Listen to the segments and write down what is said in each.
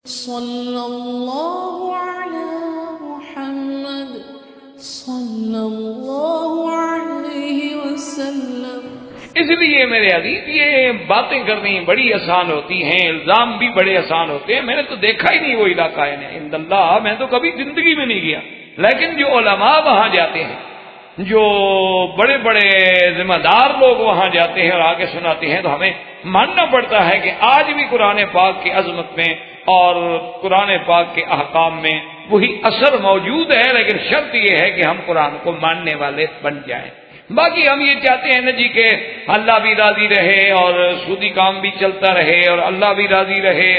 صلی اللہ علی محمد صلی اللہ علیہ وسلم۔ اس لیے میرے عزیز یہ باتیں کرنی بڑی آسان ہوتی ہیں، الزام بھی بڑے آسان ہوتے ہیں۔ میں نے تو دیکھا ہی نہیں وہ علاقہ ہے عند اللہ، میں تو کبھی زندگی میں نہیں گیا، لیکن جو علماء وہاں جاتے ہیں، جو بڑے بڑے ذمہ دار لوگ وہاں جاتے ہیں اور آگے سناتے ہیں، تو ہمیں ماننا پڑتا ہے کہ آج بھی قرآن پاک کی عظمت میں اور قرآن پاک کے احکام میں وہی اثر موجود ہے، لیکن شرط یہ ہے کہ ہم قرآن کو ماننے والے بن جائیں۔ باقی ہم یہ چاہتے ہیں نا جی کہ اللہ بھی راضی رہے اور سودی کام بھی چلتا رہے اور اللہ بھی راضی رہے،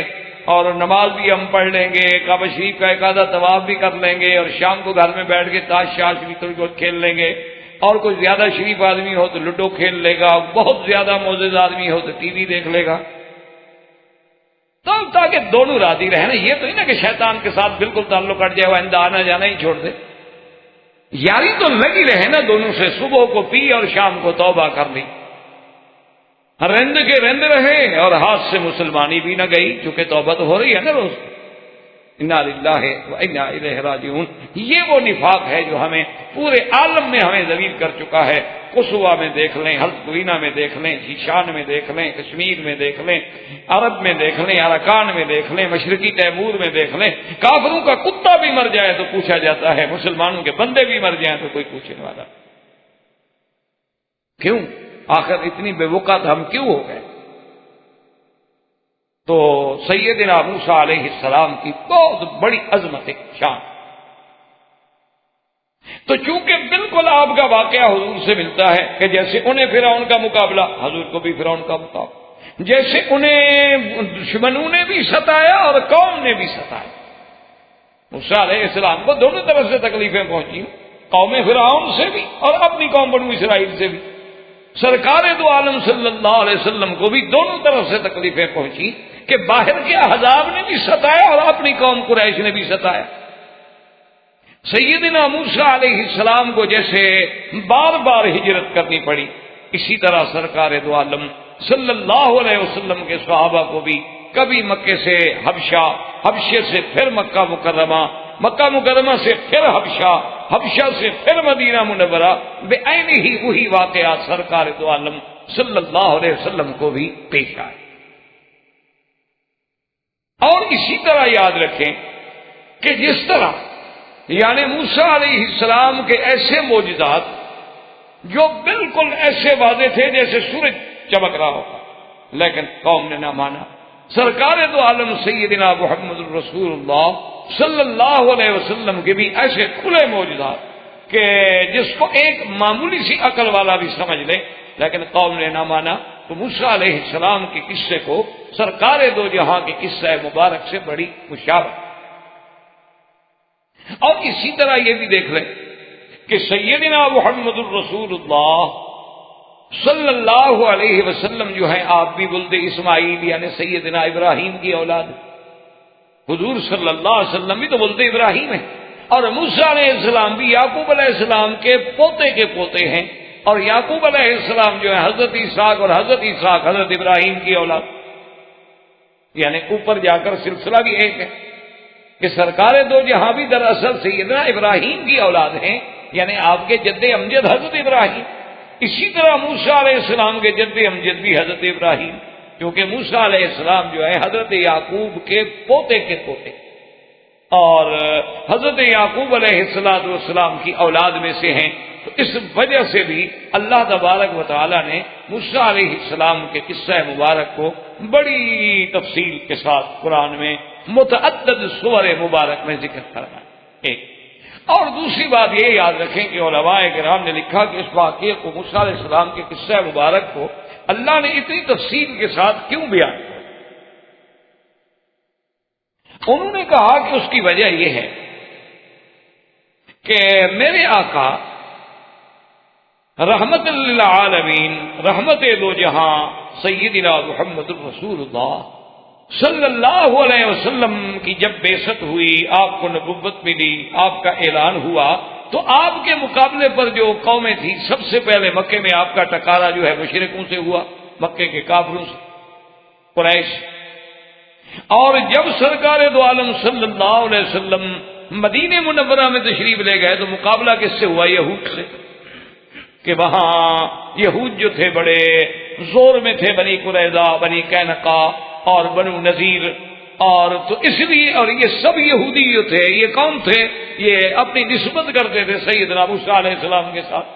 اور نماز بھی ہم پڑھ لیں گے، کعبہ شریف کا ایک آدھا طواف بھی کر لیں گے، اور شام کو گھر میں بیٹھ کے تاش شاش بھی تھوڑی بہت کھیل لیں گے، اور کوئی زیادہ شریف آدمی ہو تو لوڈو کھیل لے گا، بہت زیادہ معزز آدمی ہو تو ٹی وی دیکھ لے گا، تو تاکہ دونوں راضی رہیں نا۔ یہ تو نہیں نا کہ شیطان کے ساتھ بالکل تعلق کٹ جائے، وہ آئندہ آنا جانا ہی چھوڑ دے۔ یاری تو لگی رہے نا دونوں سے، صبح کو پی اور شام کو توبہ کر لی، رند کے رند رہے اور ہاتھ سے مسلمانی بھی نہ گئی، چونکہ توبہ تو ہو رہی ہے نا روز۔ انا للہ و انا الیہ راجعون۔ یہ وہ نفاق ہے جو ہمیں پورے عالم میں ہمیں ذلیل کر چکا ہے۔ قصوہ میں دیکھ لیں، ہلسوینہ میں دیکھ لیں، شیشان میں دیکھ لیں، کشمیر میں دیکھ لیں، عرب میں دیکھ لیں، اراکان میں دیکھ لیں، مشرقی تیمور میں دیکھ لیں۔ کافروں کا کتا بھی مر جائے تو پوچھا جاتا ہے، مسلمانوں کے بندے بھی مر جائیں تو کوئی پوچھنے والا۔ کیوں؟ آخر اتنی بے وقت ہم کیوں ہو گئے؟ تو سیدنا موسیٰ علیہ السلام کی بہت بڑی عظمت شان، تو چونکہ بالکل آپ کا واقعہ حضور سے ملتا ہے کہ جیسے انہیں فرعون کا مقابلہ، حضور کو بھی فرعون کا مقابلہ، جیسے انہیں دشمنوں نے بھی ستایا اور قوم نے بھی ستایا۔ موسیٰ علیہ السلام کو دونوں طرف سے تکلیفیں پہنچی، قوم فرعون سے بھی اور اپنی قوم بنو اسرائیل سے بھی۔ سرکار دو عالم صلی اللہ علیہ وسلم کو بھی دونوں طرف سے تکلیفیں پہنچی کہ باہر کے احزاب نے بھی ستایا اور اپنی قوم قریش نے بھی ستایا۔ سیدنا موسیٰ علیہ السلام کو جیسے بار بار ہجرت کرنی پڑی، اسی طرح سرکار دو عالم صلی اللہ علیہ وسلم کے صحابہ کو بھی کبھی مکے سے حبشہ، حبشے سے پھر مکہ مکرمہ، مکہ مکرمہ سے پھر حبشہ، حبشہ سے پھر مدینہ منورہ، بے عین ہی وہی واقعات سرکار دو عالم صلی اللہ علیہ وسلم کو بھی پیش آئے۔ اور اسی طرح یاد رکھیں کہ جس طرح یعنی موسیٰ علیہ السلام کے ایسے معجزات جو بالکل ایسے واضح تھے جیسے سورج چمک رہا ہوگا، لیکن قوم نے نہ مانا۔ سرکار دو عالم سیدنا محمد رسول اللہ صلی اللہ علیہ وسلم کے بھی ایسے کھلے معجزات کہ جس کو ایک معمولی سی عقل والا بھی سمجھ لے، لیکن قوم نے نہ مانا۔ تو موسیٰ علیہ السلام کے قصے کو سرکار دو جہاں کے قصہ مبارک سے بڑی مشابہت۔ اور اسی طرح یہ بھی دیکھ لیں کہ سیدنا محمد الرسول اللہ صلی اللہ علیہ وسلم جو ہیں، آپ بھی ولد اسماعیل یعنی سیدنا ابراہیم کی اولاد، حضور صلی اللہ علیہ وسلم بھی تو ولد ابراہیم ہیں، اور موسیٰ علیہ السلام بھی یعقوب علیہ السلام کے پوتے کے پوتے ہیں، اور یعقوب علیہ السلام جو ہے حضرت اسحاق، اور حضرت اسحاق حضرت ابراہیم کی اولاد، یعنی اوپر جا کر سلسلہ بھی ایک ہے کہ سرکار دو جہاں بھی دراصل سیدنا ابراہیم کی اولاد ہیں، یعنی آپ کے جد امجد حضرت ابراہیم۔ اسی طرح موسیٰ علیہ السلام کے جد امجد بھی حضرت ابراہیم، کیونکہ موسیٰ علیہ السلام جو ہے حضرت یعقوب کے پوتے کے پوتے، اور حضرت یعقوب علیہ السلام کی اولاد میں سے ہیں۔ تو اس وجہ سے بھی اللہ تبارک و تعالی نے موسیٰ علیہ السلام کے قصہ مبارک کو بڑی تفصیل کے ساتھ قرآن میں متعدد سور مبارک میں ذکر کرنا ایک۔ اور دوسری بات یہ یاد رکھیں کہ علماء کرام نے لکھا کہ اس واقعے کو، موسیٰ علیہ السلام کے قصہ مبارک کو اللہ نے اتنی تفصیل کے ساتھ کیوں بیان کیا؟ انہوں نے کہا کہ اس کی وجہ یہ ہے کہ میرے آقا رحمت للعالمین، رحمت دو جہاں سیدنا محمد الرسول اللہ صلی اللہ علیہ وسلم کی جب بعثت ہوئی، آپ کو نبوت ملی، آپ کا اعلان ہوا، تو آپ کے مقابلے پر جو قومیں تھیں، سب سے پہلے مکے میں آپ کا ٹکارا جو ہے مشرکوں سے ہوا، مکے کے کافروں سے، قریش۔ اور جب سرکار دو عالم صلی اللہ علیہ وسلم مدینہ منورہ میں تشریف لے گئے تو مقابلہ کس سے ہوا؟ یہود سے، کہ وہاں یہود جو تھے بڑے زور میں تھے، بنی قریظہ، بنی قینقاع اور بنو نذیر، اور تو اس لیے، اور یہ سب یہودی جو تھے، یہ کون تھے؟ یہ اپنی نسبت کرتے تھے سیدنا موسیٰ علیہ السلام کے ساتھ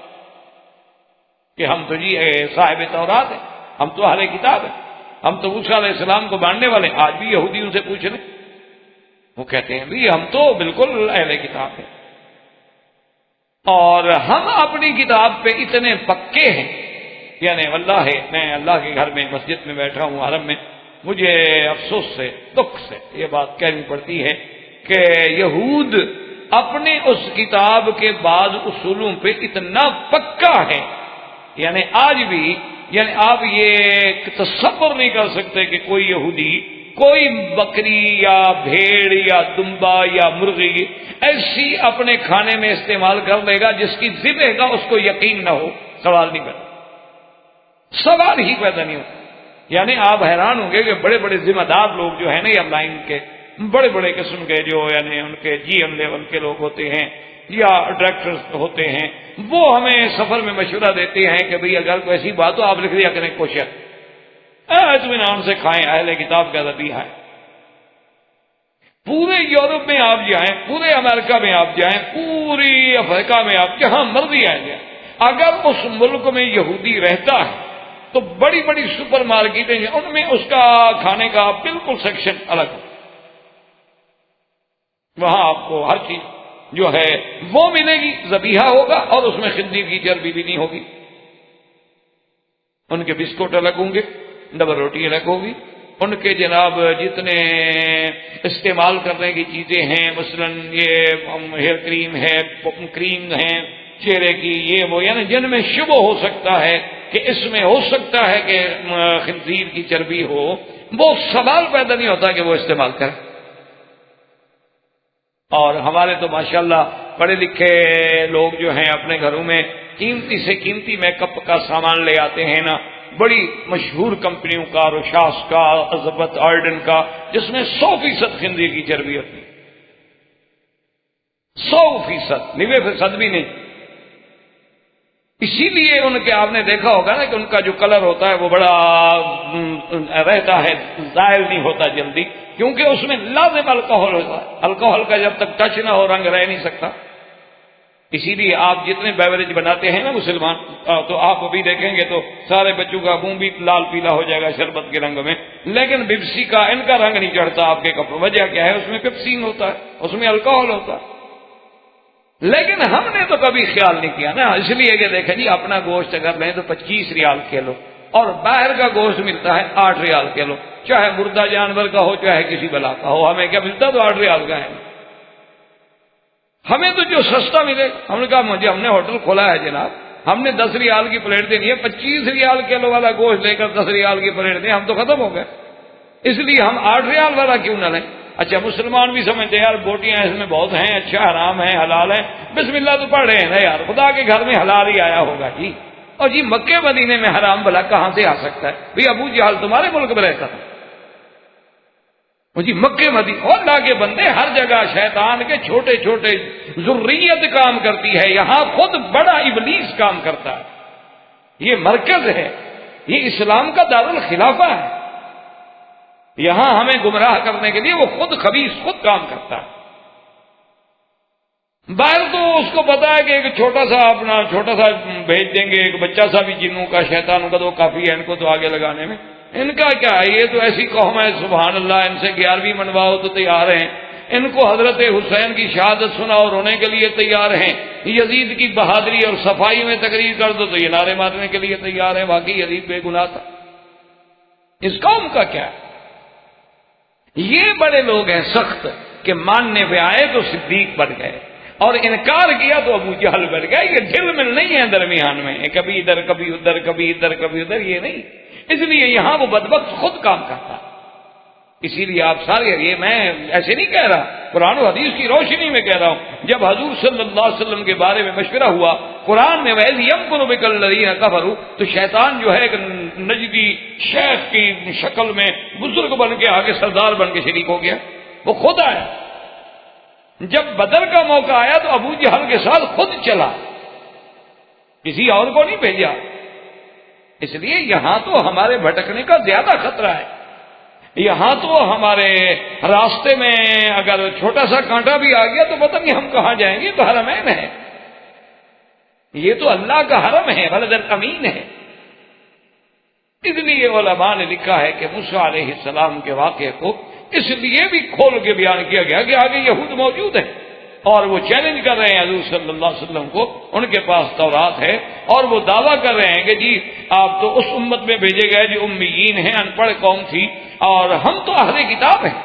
کہ ہم تو جی صاحب تورات ہیں، ہم تو اہل کتاب ہیں، ہم تو موسیٰ علیہ السلام کو ماننے والے ہیں۔ آج بھی یہودیوں سے پوچھ لیں، وہ کہتے ہیں بھی ہم تو بالکل اہل کتاب ہیں، اور ہم اپنی کتاب پہ اتنے پکے ہیں، یعنی واللہ میں اللہ کے گھر میں مسجد میں بیٹھا ہوں حرم میں، مجھے افسوس سے، دکھ سے یہ بات کہنی پڑتی ہے کہ یہود اپنے اس کتاب کے بعض اصولوں پہ اتنا پکا ہے، یعنی آج بھی، یعنی آپ یہ تصور نہیں کر سکتے کہ کوئی یہودی کوئی بکری یا بھیڑ یا دمبا یا مرغی ایسی اپنے کھانے میں استعمال کر لے گا جس کی ذبح کا اس کو یقین نہ ہو، سوال نہیں پیدا، سوال ہی پیدا نہیں ہوتا۔ یعنی آپ حیران ہوں گے کہ بڑے بڑے ذمہ دار لوگ جو ہیں نا، یا لائن کے بڑے بڑے قسم کے جو یعنی ان کے جی ایم لیول کے لوگ ہوتے ہیں یا ڈائریکٹرز ہوتے ہیں، وہ ہمیں سفر میں مشورہ دیتے ہیں کہ بھئی اگر کوئی ایسی بات ہو آپ لکھ دیا کریں کوشر، اطمینان سے کھائیں، اہل کتاب کا ذبیحہ ہے۔ پورے یورپ میں آپ جائیں، پورے امریکہ میں آپ جائیں، پوری افریقہ میں آپ جہاں مرضی آئیں جائیں، اگر اس ملک میں یہودی رہتا ہے تو بڑی بڑی سپر مارکیٹیں ہیں، ان میں اس کا کھانے کا بالکل سیکشن الگ ہے، وہاں آپ کو ہر چیز جو ہے وہ ملے گی، ذبیحہ ہوگا، اور اس میں خنزیر کی چربی بھی نہیں ہوگی۔ ان کے بسکٹ الگ ہوں گے، ڈبل روٹی الگ ہوگی، ان کے جناب جتنے استعمال کرنے کی چیزیں ہیں، مثلا یہ ہیئر کریم ہے، کریم ہے چہرے کی، یہ وہ، یعنی جن میں شبہ ہو سکتا ہے کہ اس میں ہو سکتا ہے کہ خنزیر کی چربی ہو، وہ سوال پیدا نہیں ہوتا کہ وہ استعمال کریں۔ اور ہمارے تو ماشاءاللہ پڑھے لکھے لوگ جو ہیں اپنے گھروں میں قیمتی سے قیمتی میک اپ کا سامان لے آتے ہیں نا، بڑی مشہور کمپنیوں کا، روشاس کا، الزبتھ آرڈن کا، جس میں 100% خنزیر کی چربی ہوتی ہے، 100%، 90% بھی نہیں۔ اسی لیے ان کے آپ نے دیکھا ہوگا نا کہ ان کا جو کلر ہوتا ہے وہ بڑا رہتا ہے، زائل نہیں ہوتا جلدی، کیونکہ اس میں لازم الکحل ہوتا ہے، الکحل کا جب تک ٹچ نہ ہو رنگ رہ نہیں سکتا۔ اسی لیے آپ جتنے بیوریج بناتے ہیں نا مسلمان، تو آپ ابھی دیکھیں گے تو سارے بچوں کا منہ بھی لال پیلا ہو جائے گا شربت کے رنگ میں، لیکن پیپسی کا ان کا رنگ نہیں چڑھتا آپ کے کپڑوں۔ وجہ کیا ہے؟ اس میں پیپسین ہوتا ہے، اس میں الکحل ہوتا ہے۔ لیکن ہم نے تو کبھی خیال نہیں کیا نا، اس لیے کہ دیکھیں جی اپنا گوشت اگر لیں تو 25 ریال کلو، اور باہر کا گوشت ملتا ہے 8 ریال کلو، چاہے مردہ جانور کا ہو چاہے کسی بلا کا ہو، ہمیں کیا ملتا تو 8 ریال کا ہے۔ ہمیں تو جو سستا ملے، ہم نے کہا مجھے، ہم نے ہوٹل کھولا ہے جناب، ہم نے 10 ریال کی پلیٹ دینی ہے، 25 ریال کلو والا گوشت لے کر 10 ریال کی پلیٹ دیں، ہم تو ختم ہو گئے، اس لیے ہم 8 ریال والا کیوں نہ لیں۔ اچھا مسلمان بھی سمجھتے ہیں یار بوٹیاں اس میں بہت ہیں، اچھا حرام ہیں حلال ہیں، بسم اللہ تو پڑھ رہے ہیں نا یار، خدا کے گھر میں حلال ہی آیا ہوگا جی، اور جی مکے مدینے میں حرام بھلا کہاں سے آ سکتا ہے؟ بھئی ابو جہل تمہارے ملک میں رہتا تھا، جی مکے مدینے، اور اللہ کے بندے ہر جگہ شیطان کے چھوٹے چھوٹے ذریت کام کرتی ہے، یہاں خود بڑا ابلیس کام کرتا ہے، یہ مرکز ہے، یہ اسلام کا دارالخلافہ ہے، یہاں ہمیں گمراہ کرنے کے لیے وہ خود خبیث خود کام کرتا ہے۔ باہر تو اس کو پتا ہے کہ ایک چھوٹا سا بھیج دیں گے، ایک بچہ سا بھی جنوں کا شیطانوں کا تو کافی ہے ان کو تو آگے لگانے میں، ان کا کیا ہے، یہ تو ایسی قوم ہے سبحان اللہ، ان سے 11ویں منواؤ تو تیار ہیں، ان کو حضرت حسین کی شہادت سناؤ رونے کے لیے تیار ہیں، یزید کی بہادری اور صفائی میں تقریر کر دو تو یہ نعرے مارنے کے لیے تیار ہیں، باقی یزید بے گناہ تھا۔ اس قوم کا کیا ہے؟ یہ بڑے لوگ ہیں سخت کہ ماننے پہ آئے تو صدیق بن گئے، اور انکار کیا تو ابو جہل بن گئے۔ یہ جھل مل نہیں ہے درمیان میں، کبھی ادھر کبھی ادھر، کبھی ادھر کبھی ادھر، یہ نہیں، اس لیے یہاں وہ بدبخت خود کام کرتا، اسی لیے آپ سارے، یہ میں ایسے نہیں کہہ رہا، قرآن و حدیث کی روشنی میں کہہ رہا ہوں، جب حضور صلی اللہ علیہ وسلم کے بارے میں مشورہ ہوا قرآن میں وَإِذْ يَمْكُرُ بِكَ الَّذِينَ كَفَرُوا، تو شیطان جو ہے ایک نجدی شیخ کی شکل میں بزرگ بن کے آگے سردار بن کے شریک ہو گیا، وہ خود آیا۔ جب بدر کا موقع آیا تو ابو جہل کے ساتھ خود چلا، کسی اور کو نہیں بھیجا۔ اس لیے یہاں تو ہمارے بھٹکنے کا زیادہ خطرہ ہے، یہاں تو ہمارے راستے میں اگر چھوٹا سا کانٹا بھی آ گیا تو پتہ نہیں ہم کہاں جائیں گے، تو حرمین ہے، یہ تو اللہ کا حرم ہے، بلد الامین ہے۔ اس لیے علماء نے لکھا ہے کہ موسیٰ علیہ السلام کے واقعے کو اس لیے بھی کھول کے بیان کیا گیا کہ آگے یہود موجود ہیں اور وہ چیلنج کر رہے ہیں حضور صلی اللہ علیہ وسلم کو، ان کے پاس تورات ہے اور وہ دعویٰ کر رہے ہیں کہ جی آپ تو اس امت میں بھیجے گئے جو امیین ہیں، ان پڑھ قوم تھی، اور ہم تو اہل کتاب ہیں۔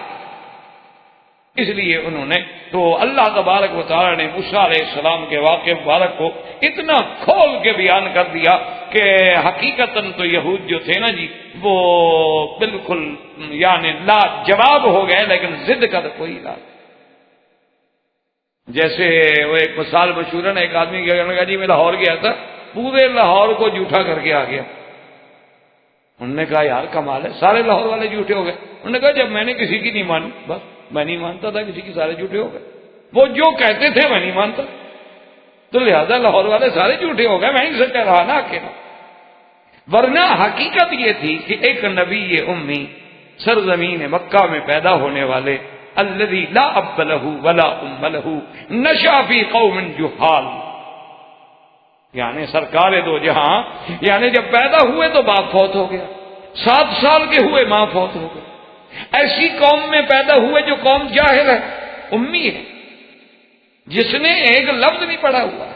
اس لیے انہوں نے تو اللہ تبارک و تعالی نے موسیٰ علیہ السلام کے واقعے مبارک کو اتنا کھول کے بیان کر دیا کہ حقیقتاً تو یہود جو تھے نا جی وہ بالکل یعنی لا جواب ہو گئے، لیکن ضد کا تو کوئی علاج۔ جیسے وہ ایک مثال مشہور ہے، ایک آدمی کہا جی میں لاہور گیا تھا، پورے لاہور کو جھوٹا کر کے آ گیا۔ انہوں نے کہا یار کمال ہے، سارے لاہور والے جھوٹے ہو گئے۔ انہوں نے کہا جب میں نے کسی کی نہیں مانی، بس میں نہیں مانتا تھا کسی کی، سارے جھوٹے ہو گئے، وہ جو کہتے تھے میں نہیں مانتا، تو لہذا لاہور والے سارے جھوٹے ہو گئے، میں ہی سچا رہا نا اکیلا۔ ورنہ حقیقت یہ تھی کہ ایک نبی امی سرزمین مکہ میں پیدا ہونے والے، الذی لا اب لہ ولا ام لہ نشأ فی قوم جہال، یعنی سرکار دو جہاں، یعنی جب پیدا ہوئے تو باپ فوت ہو گیا، 7 سال کے ہوئے ماں فوت ہو گئی، ایسی قوم میں پیدا ہوئے جو قوم جاہل ہے، امی ہے، جس نے ایک لفظ نہیں پڑھا ہوا،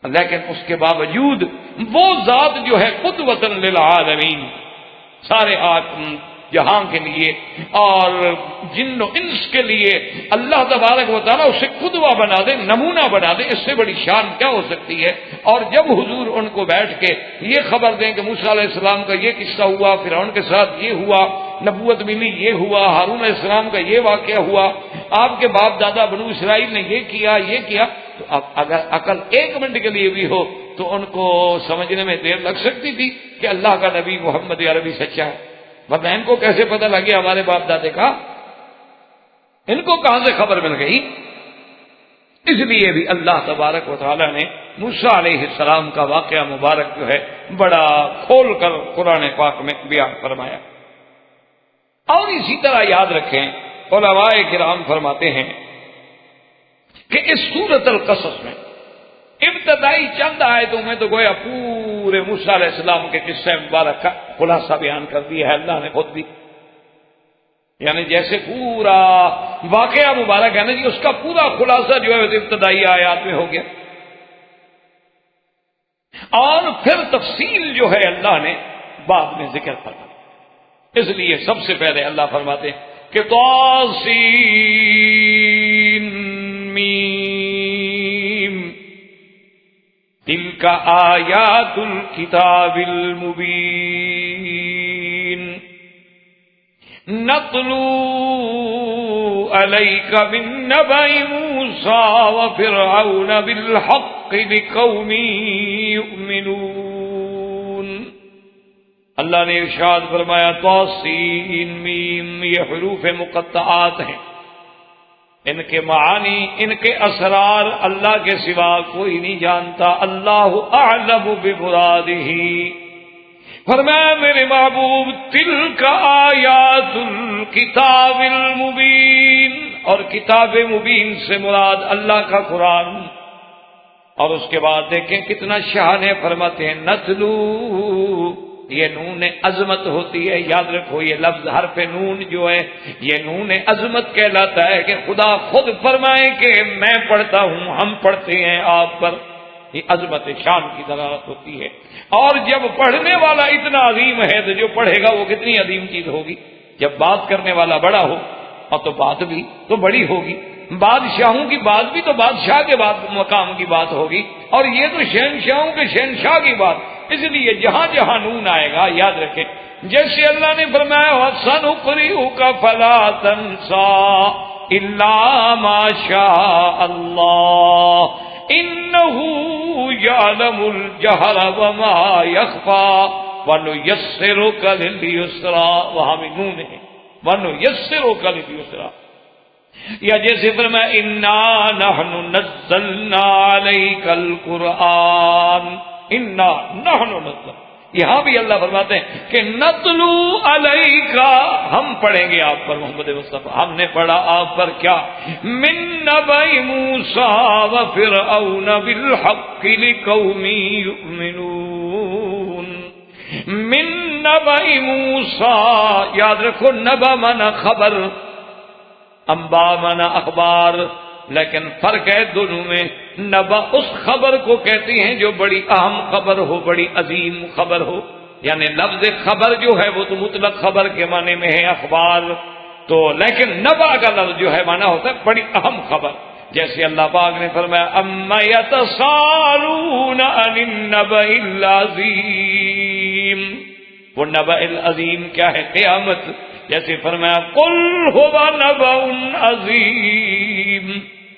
لیکن اس کے باوجود وہ ذات جو ہے قدوۃ للعالمین، سارے جہاں کے لیے اور جن و انس کے لیے اللہ تبارک و تعالیٰ اسے قدوہ بنا دے، نمونہ بنا دے، اس سے بڑی شان کیا ہو سکتی ہے۔ اور جب حضور ان کو بیٹھ کے یہ خبر دیں کہ موسیٰ علیہ السلام کا یہ قصہ ہوا، فرعون کے ساتھ یہ ہوا، نبوت ملی یہ ہوا، ہارون علیہ السلام کا یہ واقعہ ہوا، آپ کے باپ دادا بنو اسرائیل نے یہ کیا تو اب اگر عقل 1 منٹ کے لیے بھی ہو تو ان کو سمجھنے میں دیر لگ سکتی تھی کہ اللہ کا نبی محمد عربی سچا ہے، ورنہ ان کو کیسے پتہ لگے ہمارے باپ دادے کا، ان کو کہاں سے خبر مل گئی؟ اس لیے بھی اللہ تبارک و تعالی نے موسیٰ علیہ السلام کا واقعہ مبارک جو ہے بڑا کھول کر قرآن پاک میں بیان فرمایا۔ اور اسی طرح یاد رکھیں، علماء کرام فرماتے ہیں کہ اس سورۃ القصص میں ابتدائی چند آیتوں میں تو گویا پورے موسیٰ علیہ السلام کے قصہ مبارک کا خلاصہ بیان کر دیا ہے اللہ نے خود بھی، یعنی جیسے پورا واقعہ مبارک ہے نا جی، اس کا پورا خلاصہ جو ہے ابتدائی آیات میں ہو گیا، اور پھر تفصیل جو ہے اللہ نے بعد میں ذکر کرا۔ اس لیے سب سے پہلے اللہ فرماتے ہیں کہ طاسین میم تلک آیات الکتاب المبین نتلو علیک من نبأ موسیٰ وفرعون بالحق لقوم یؤمنون۔ اللہ نے ارشاد فرمایا طاسین میم، یہ حروف مقطعات ہیں، ان کے معانی، ان کے اسرار اللہ کے سوا کوئی نہیں جانتا، اللہ اعلم بمرادہ۔ فرمایا میرے محبوب تلک آیات الکتاب المبین، اور کتاب مبین سے مراد اللہ کا قرآن۔ اور اس کے بعد دیکھیں کتنا شان ہے، فرماتے ہیں نتلو، یہ نون عظمت ہوتی ہے، یاد رکھو یہ لفظ حرف نون جو ہے یہ نون عظمت کہلاتا ہے کہ خدا خود فرمائے کہ میں پڑھتا ہوں، ہم پڑھتے ہیں آپ پر، یہ عظمت شان کی دلالت ہوتی ہے۔ اور جب پڑھنے والا اتنا عظیم ہے تو جو پڑھے گا وہ کتنی عظیم چیز ہوگی۔ جب بات کرنے والا بڑا ہو اور تو بات بھی تو بڑی ہوگی، بادشاہوں کی بات بھی تو بادشاہ کے بعد مقام کی بات ہوگی، اور یہ تو شہنشاہوں کے شہنشاہ کی بات۔ اس لیے جہاں جہاں نون آئے گا یاد رکھیں جیسے اللہ نے فرمایا وَسَنُقْرِئُكَ فَلَا تَنْسَى إِلَّا مَا شَاءَ اللَّهُ إِنَّهُ يَعْلَمُ الْجَهْرَ وَمَا يَخْفَى وَنُيَسِّرُكَ لِلْيُسْرَى، وہاں بھی نون ہے، وَنُيَسِّرُكَ لِلْيُسْرَى۔ یا جیسے فرمایا اِنَّا نَحْنُ نَزَّلْنَا عَلَيْكَ الْقُرْآنَ، اِنَّا نَحْنُ نَزَّلْنَا، یہاں بھی اللہ فرماتے ہیں کہ نتلو علیک، ہم پڑھیں گے آپ پر محمد مصطفیٰ، ہم نے پڑھا آپ پر کیا، من نبأ موسیٰ وفرعون بالحق لقوم یؤمنون۔ من نبأ موسیٰ، یاد رکھو نبأ مانا خبر، انباء مانا اخبار، لیکن فرق ہے دونوں میں۔ نبا اس خبر کو کہتی ہیں جو بڑی اہم خبر ہو، بڑی عظیم خبر ہو، یعنی لفظ خبر جو ہے وہ تو مطلق خبر کے معنی میں ہے اخبار تو، لیکن نبا کا لفظ جو ہے معنی ہوتا ہے بڑی اہم خبر، جیسے اللہ پاک نے فرمایا اما یتساءلون عن النبأ العظیم، وہ نبأ العظیم کیا ہے؟ قیامت۔ جیسے فرمایا قل هو نبأ عظیم،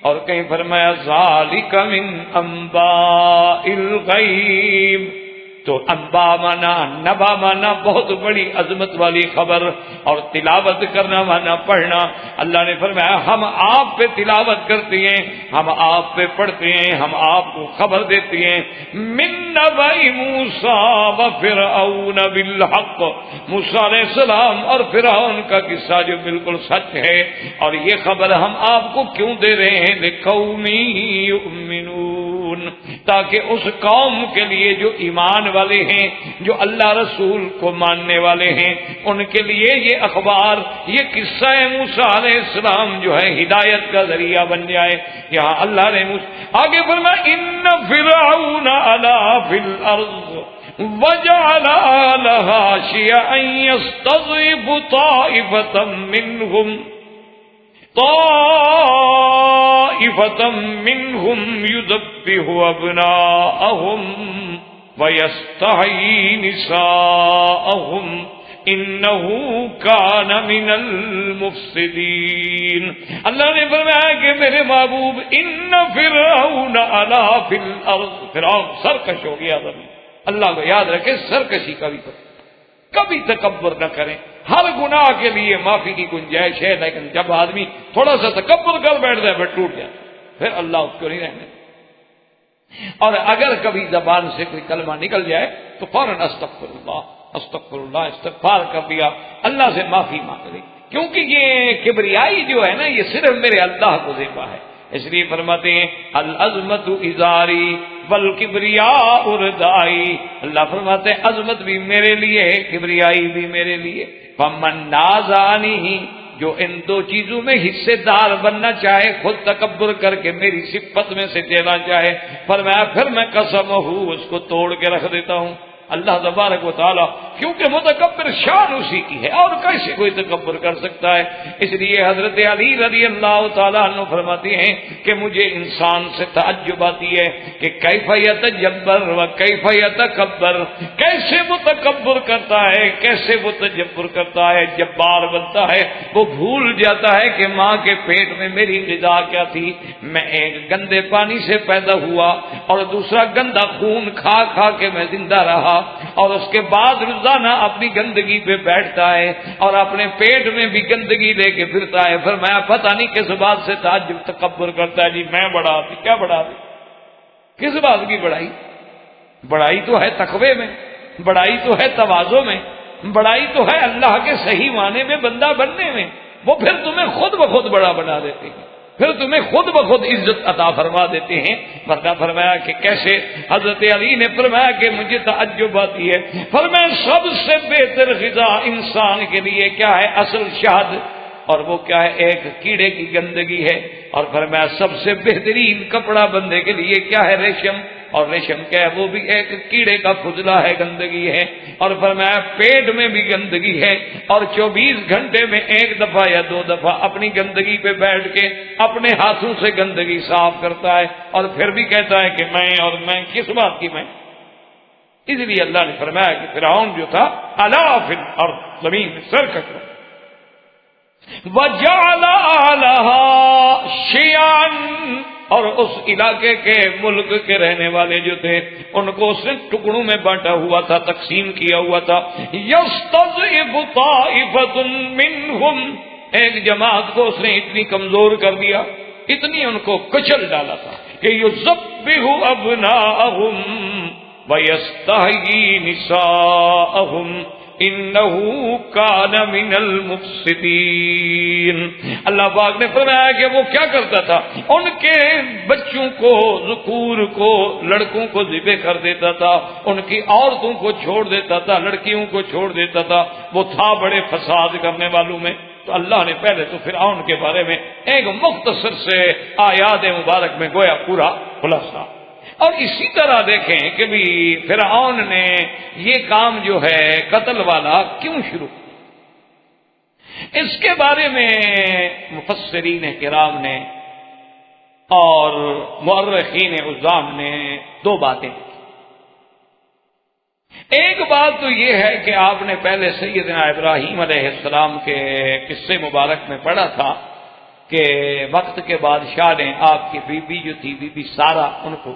اور کہیں فرمایا ذالک من انباء الغیب، تو انباء مانا، نبا مانا بہت بڑی عظمت والی خبر، اور تلاوت کرنا مانا پڑھنا۔ اللہ نے فرمایا ہم آپ پہ تلاوت کرتے ہیں، ہم آپ پہ پڑھتے ہیں، ہم آپ کو خبر دیتے ہیں۔ من نبأ موسیٰ وفرعون بالحق، موسیٰ علیہ السلام اور فرعون کا قصہ جو بالکل سچ ہے، اور یہ خبر ہم آپ کو کیوں دے رہے ہیں؟ لقوم یؤمنون، تاکہ اس قوم کے لیے جو ایمان والے ہیں، جو اللہ رسول کو ماننے والے ہیں، ان کے لیے یہ اخبار، یہ قصہ موسیٰ علیہ السلام جو ہے ہدایت کا ذریعہ بن جائے۔ یہاں اللہ نے آگے فرمایا ان فرعون علا فی الارض وجعل اہلہا شیعا یستضعف طائفۃ منہم یذبح ابناءہم وَيَسْتَحْيِي نِسَاءَهُمْ إِنَّهُ كَانَ مِنَ الْمُفْسِدِينَ۔ اللہ نے فرمایا کہ میرے محبوب ان فرعون علا فی الارض، فرعون سرکش ہو گیا زمین۔ اللہ کو یاد رکھے سرکشی کبھی تکبر نہ کریں، ہر گناہ کے لیے معافی کی گنجائش ہے، لیکن جب آدمی تھوڑا سا تکبر کر بیٹھ جائے پھر ٹوٹ جائے، پھر اللہ اس کو نہیں رہنے۔ اور اگر کبھی زبان سے کوئی کلمہ نکل جائے تو فوراً استغفر اللہ استغفار کر دیا، اللہ سے معافی مانگ لی، کیونکہ یہ کبریائی جو ہے نا یہ صرف میرے اللہ کو زیبا ہے۔ اس لیے فرماتے ہیں العظمت ازاری والکبریاء ردائی، اللہ فرماتے ہیں عظمت بھی میرے لیے ہے، کبریائی بھی میرے لیے۔ فمن نازعنی، جو ان دو چیزوں میں حصے دار بننا چاہے، خود تکبر کر کے میری صفت میں سے دینا چاہے، فرمایا پھر میں قسم ہوں اس کو توڑ کے رکھ دیتا ہوں۔ اللہ تبارک و تعالیٰ کیونکہ متکبر شان اسی کی ہے، اور کیسے کوئی تکبر کر سکتا ہے؟ اس لیے حضرت علی رضی اللہ تعالیٰ عنہ فرماتے ہیں کہ مجھے انسان سے تعجب آتی ہے کہ کیف یتجبر و کیف یتکبر، کیسے وہ تکبر کرتا ہے، کیسے وہ تجبر کرتا ہے، جبار بنتا ہے۔ وہ بھول جاتا ہے کہ ماں کے پیٹ میں میری غذا کیا تھی، میں ایک گندے پانی سے پیدا ہوا اور دوسرا گندا خون کھا کھا کے میں زندہ رہا، اور اس کے بعد روزانہ اپنی گندگی پہ بیٹھتا ہے اور اپنے پیٹ میں بھی گندگی لے کے پھرتا ہے۔ فرمایا پتہ نہیں کس بات سے تعجب تکبر کرتا ہے، جی میں بڑا تھی، کیا بڑا تھی؟ کس بات کی بڑائی؟ بڑائی تو ہے تقوی میں، بڑائی تو ہے تواضع میں، بڑائی تو ہے اللہ کے صحیح معنی میں بندہ بننے میں۔ وہ پھر تمہیں خود بخود بڑا بنا دیتے ہیں، پھر تمہیں خود بخود عزت عطا فرما دیتے ہیں۔ ورنہ فرمایا کہ کیسے، حضرت علی نے فرمایا کہ مجھے تعجب آتی ہے، فرمایا سب سے بہتر غذا انسان کے لیے کیا ہے؟ اصل شہد، اور وہ کیا ہے؟ ایک کیڑے کی گندگی ہے۔ اور فرمایا سب سے بہترین کپڑا بندے کے لیے کیا ہے؟ ریشم، اور ریشم کیا ہے؟ وہ بھی ایک کیڑے کا فضلہ ہے، گندگی ہے۔ اور فرمایا پیٹ میں بھی گندگی ہے، اور 24 گھنٹے میں ایک دفعہ یا 2 دفعہ اپنی گندگی پہ بیٹھ کے اپنے ہاتھوں سے گندگی صاف کرتا ہے، اور پھر بھی کہتا ہے کہ میں، اور میں کس بات کی میں؟ اس لیے اللہ نے فرمایا کہ فرعون جو تھا علا فی الارض، زمین میں سر کٹا، وَجَعَلَ أَهْلَهَا شِيَعًا، اور اس علاقے کے ملک کے رہنے والے جو تھے ان کو اس نے ٹکڑوں میں بانٹا ہوا تھا، تقسیم کیا ہوا تھا. يَسْتَضْعِفُ طَائِفَةٌ مِّنْهُمْ، ایک جماعت کو اس نے اتنی کمزور کر دیا، اتنی ان کو کچل ڈالا تھا کہ يُذَبِّحُ أَبْنَاءَهُمْ وَيَسْتَحْيِي نِسَاءَهُمْ انہو کان من المفسدین. اللہ پاک نے فرمایا کہ وہ کیا کرتا تھا، ان کے بچوں کو، ذکور کو، لڑکوں کو ذبح کر دیتا تھا، ان کی عورتوں کو چھوڑ دیتا تھا، لڑکیوں کو چھوڑ دیتا تھا. وہ تھا بڑے فساد کرنے والوں میں. تو اللہ نے پہلے تو فرعون کے بارے میں ایک مختصر سے آیات مبارک میں گویا پورا خلاصہ. اور اسی طرح دیکھیں کہ بھی فرعون نے یہ کام جو ہے قتل والا کیوں شروع کیا، اس کے بارے میں مفسرین کرام نے اور مؤرخین عظام نے دو باتیں کی. ایک بات تو یہ ہے کہ آپ نے پہلے سیدنا ابراہیم علیہ السلام کے قصے مبارک میں پڑھا تھا کہ وقت کے بادشاہ نے آپ کی بیوی جو تھی بی بی سارہ ان کو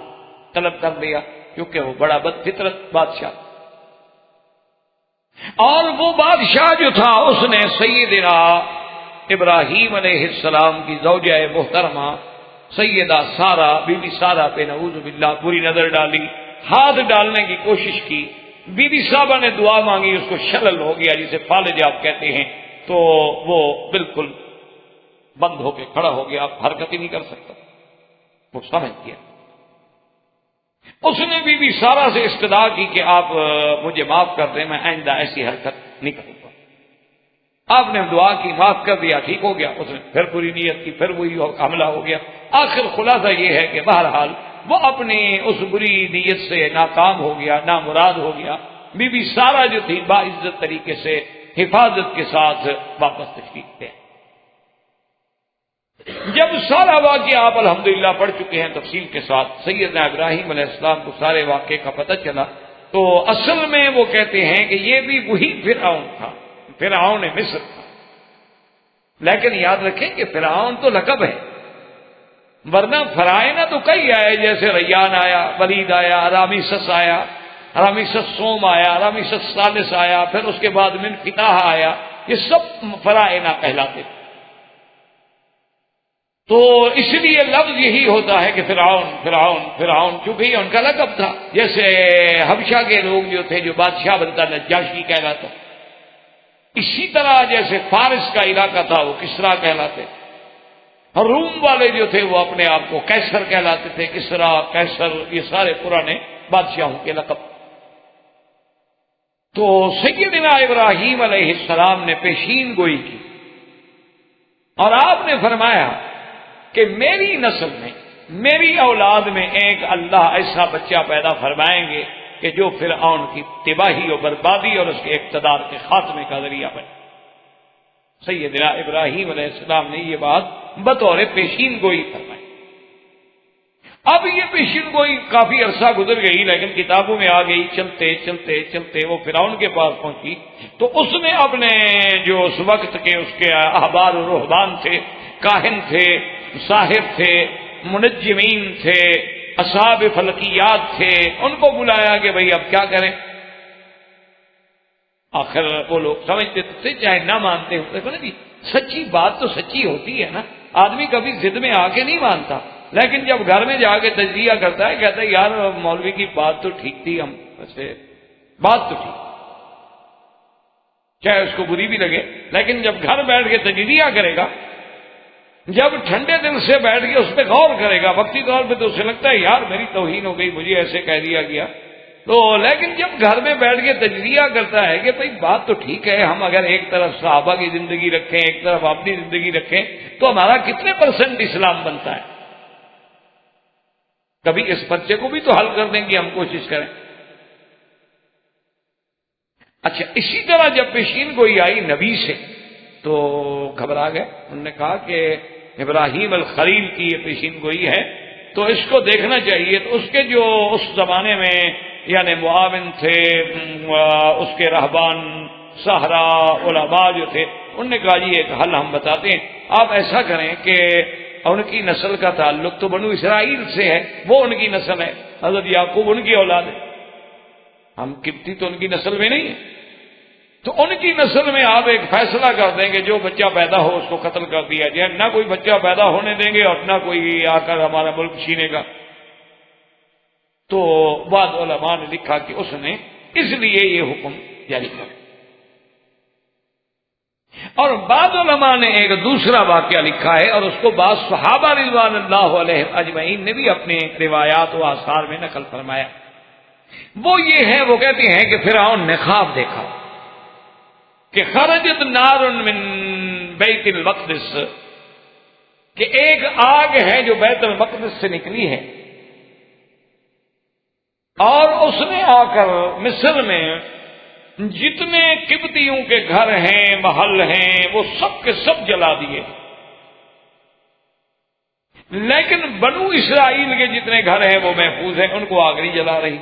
طلب کر لیا، کیونکہ وہ بڑا بد فطرت بادشاہ، اور وہ بادشاہ جو تھا اس نے سیدنا ابراہیم علیہ السلام کی زوجہ محترمہ سیدہ سارہ، بی بی سارہ پہ نعوذ باللہ بری نظر ڈالی، ہاتھ ڈالنے کی کوشش کی. بی بی صاحبہ نے دعا مانگی، اس کو شلل ہو گیا جسے فالج آپ کہتے ہیں، تو وہ بالکل بند ہو کے کھڑا ہو گیا، اب حرکت ہی نہیں کر سکتا. وہ سمجھ گیا. اس نے بی بی سارہ سے استدعا کی کہ آپ مجھے معاف کر دیں، میں آئندہ ایسی حرکت نہیں کروں گا. آپ نے دعا کی، معاف کر دیا، ٹھیک ہو گیا. اس نے پھر پوری نیت کی، پھر وہی حملہ ہو گیا. آخر خلاصہ یہ ہے کہ بہرحال وہ اپنی اس بری نیت سے ناکام ہو گیا، نامراد ہو گیا. بی بی سارہ جو تھی باعزت طریقے سے حفاظت کے ساتھ واپس تشریف لے. جب سارا واقعہ آپ الحمدللہ پڑھ چکے ہیں تفصیل کے ساتھ، سیدنا ابراہیم علیہ السلام کو سارے واقعے کا پتہ چلا، تو اصل میں وہ کہتے ہیں کہ یہ بھی وہی فرعون تھا، فرعون مصر تھا. لیکن یاد رکھیں کہ فرعون تو لقب ہے، ورنہ فرائنہ تو کئی آئے، جیسے ریان آیا، ولید آیا، رامسس آیا، رامسس سوم آیا، رامسس ثالث آیا، پھر اس کے بعد منفتاح آیا. یہ سب فرائنہ کہلاتے تھے. تو اس لیے لفظ یہی ہوتا ہے کہ فرعون فرعون فرعون، چونکہ یہ ان کا لقب تھا. جیسے حبشہ کے لوگ جو تھے، جو بادشاہ بنتا نجاشی کہلاتا. اسی طرح جیسے فارس کا علاقہ تھا وہ کسرا کہلاتے، اور روم والے جو تھے وہ اپنے آپ کو کیسر کہلاتے تھے. کسرا، کیسر، یہ سارے پرانے بادشاہوں کے لقب. تو سیدنا ابراہیم علیہ السلام نے پیشین گوئی کی اور آپ نے فرمایا کہ میری نسل میں، میری اولاد میں ایک اللہ ایسا بچہ پیدا فرمائیں گے کہ جو فرعون کی تباہی و بربادی اور اس کے اقتدار کے خاتمے کا ذریعہ بنے. سیدنا ابراہیم علیہ السلام نے یہ بات بطور پیشین گوئی فرمائی. اب یہ پیشین گوئی کافی عرصہ گزر گئی، لیکن کتابوں میں آ گئی. چلتے چلتے چلتے وہ فرعون کے پاس پہنچی تو اس نے اپنے جو اس وقت کے اس کے احبار و رہبان تھے، کاہن تھے، صاحب تھے، منجمین تھے، اصحاب فلکیات تھے، ان کو بلایا کہ بھئی اب کیا کریں. آخر وہ لوگ سمجھتے تھے چاہے نہ مانتے ہوتے تھے نا جی، سچی بات تو سچی ہوتی ہے نا. آدمی کبھی ضد میں آ کے نہیں مانتا، لیکن جب گھر میں جا کے تجزیہ کرتا ہے کہتا ہے یار مولوی کی بات تو ٹھیک تھی، ہم ویسے بات تو ٹھیک، چاہے اس کو بری بھی لگے. لیکن جب گھر بیٹھ کے تجزیہ کرے گا، جب ٹھنڈے دل سے بیٹھ کے اس پہ غور کرے گا، وقتی طور پہ تو اسے لگتا ہے یار میری توہین ہو گئی، مجھے ایسے کہہ دیا گیا. تو لیکن جب گھر میں بیٹھ کے تجزیہ کرتا ہے کہ بھئی بات تو ٹھیک ہے، ہم اگر ایک طرف صحابہ کی زندگی رکھیں، ایک طرف اپنی زندگی رکھیں، تو ہمارا کتنے % اسلام بنتا ہے. کبھی اس پرچے کو بھی تو حل کرنے کی ہم کوشش کریں. اچھا، اسی طرح جب پیشین گوئی آئی نبی سے تو گھبرا گئے. انہوں نے کہا کہ ابراہیم الخلیل کی یہ پیشین گوئی ہے تو اس کو دیکھنا چاہیے. تو اس کے جو اس زمانے میں یعنی معاون تھے اس کے رہبان سہرا علماء جو تھے، انہوں نے کہا جی ایک حل ہم بتاتے ہیں، آپ ایسا کریں کہ ان کی نسل کا تعلق تو بنو اسرائیل سے ہے، وہ ان کی نسل ہے، حضرت یعقوب ان کی اولاد ہے، ہم قبطی تو ان کی نسل میں نہیں ہے، تو ان کی نسل میں آپ ایک فیصلہ کر دیں کہ جو بچہ پیدا ہو اس کو قتل کر دیا جائے، نہ کوئی بچہ پیدا ہونے دیں گے اور نہ کوئی آ کر ہمارا ملک چھینے گا۔ تو بعض علماء نے لکھا کہ اس نے اس لیے یہ حکم جاری کیا، اور بعض علماء نے ایک دوسرا واقعہ لکھا ہے اور اس کو بعض صحابہ رضوان اللہ علیہم اجمعین نے بھی اپنے روایات و آثار میں نقل فرمایا۔ وہ یہ ہے، وہ کہتے ہیں کہ فرعون نے خواب دیکھا کہ خرجت نار من بیت المقدس، کہ ایک آگ ہے جو بیت المقدس سے نکلی ہے، اور اس نے آ کر مصر میں جتنے قبطیوں کے گھر ہیں محل ہیں وہ سب کے سب جلا دیے، لیکن بنو اسرائیل کے جتنے گھر ہیں وہ محفوظ ہیں، ان کو آگ نہیں جلا رہی۔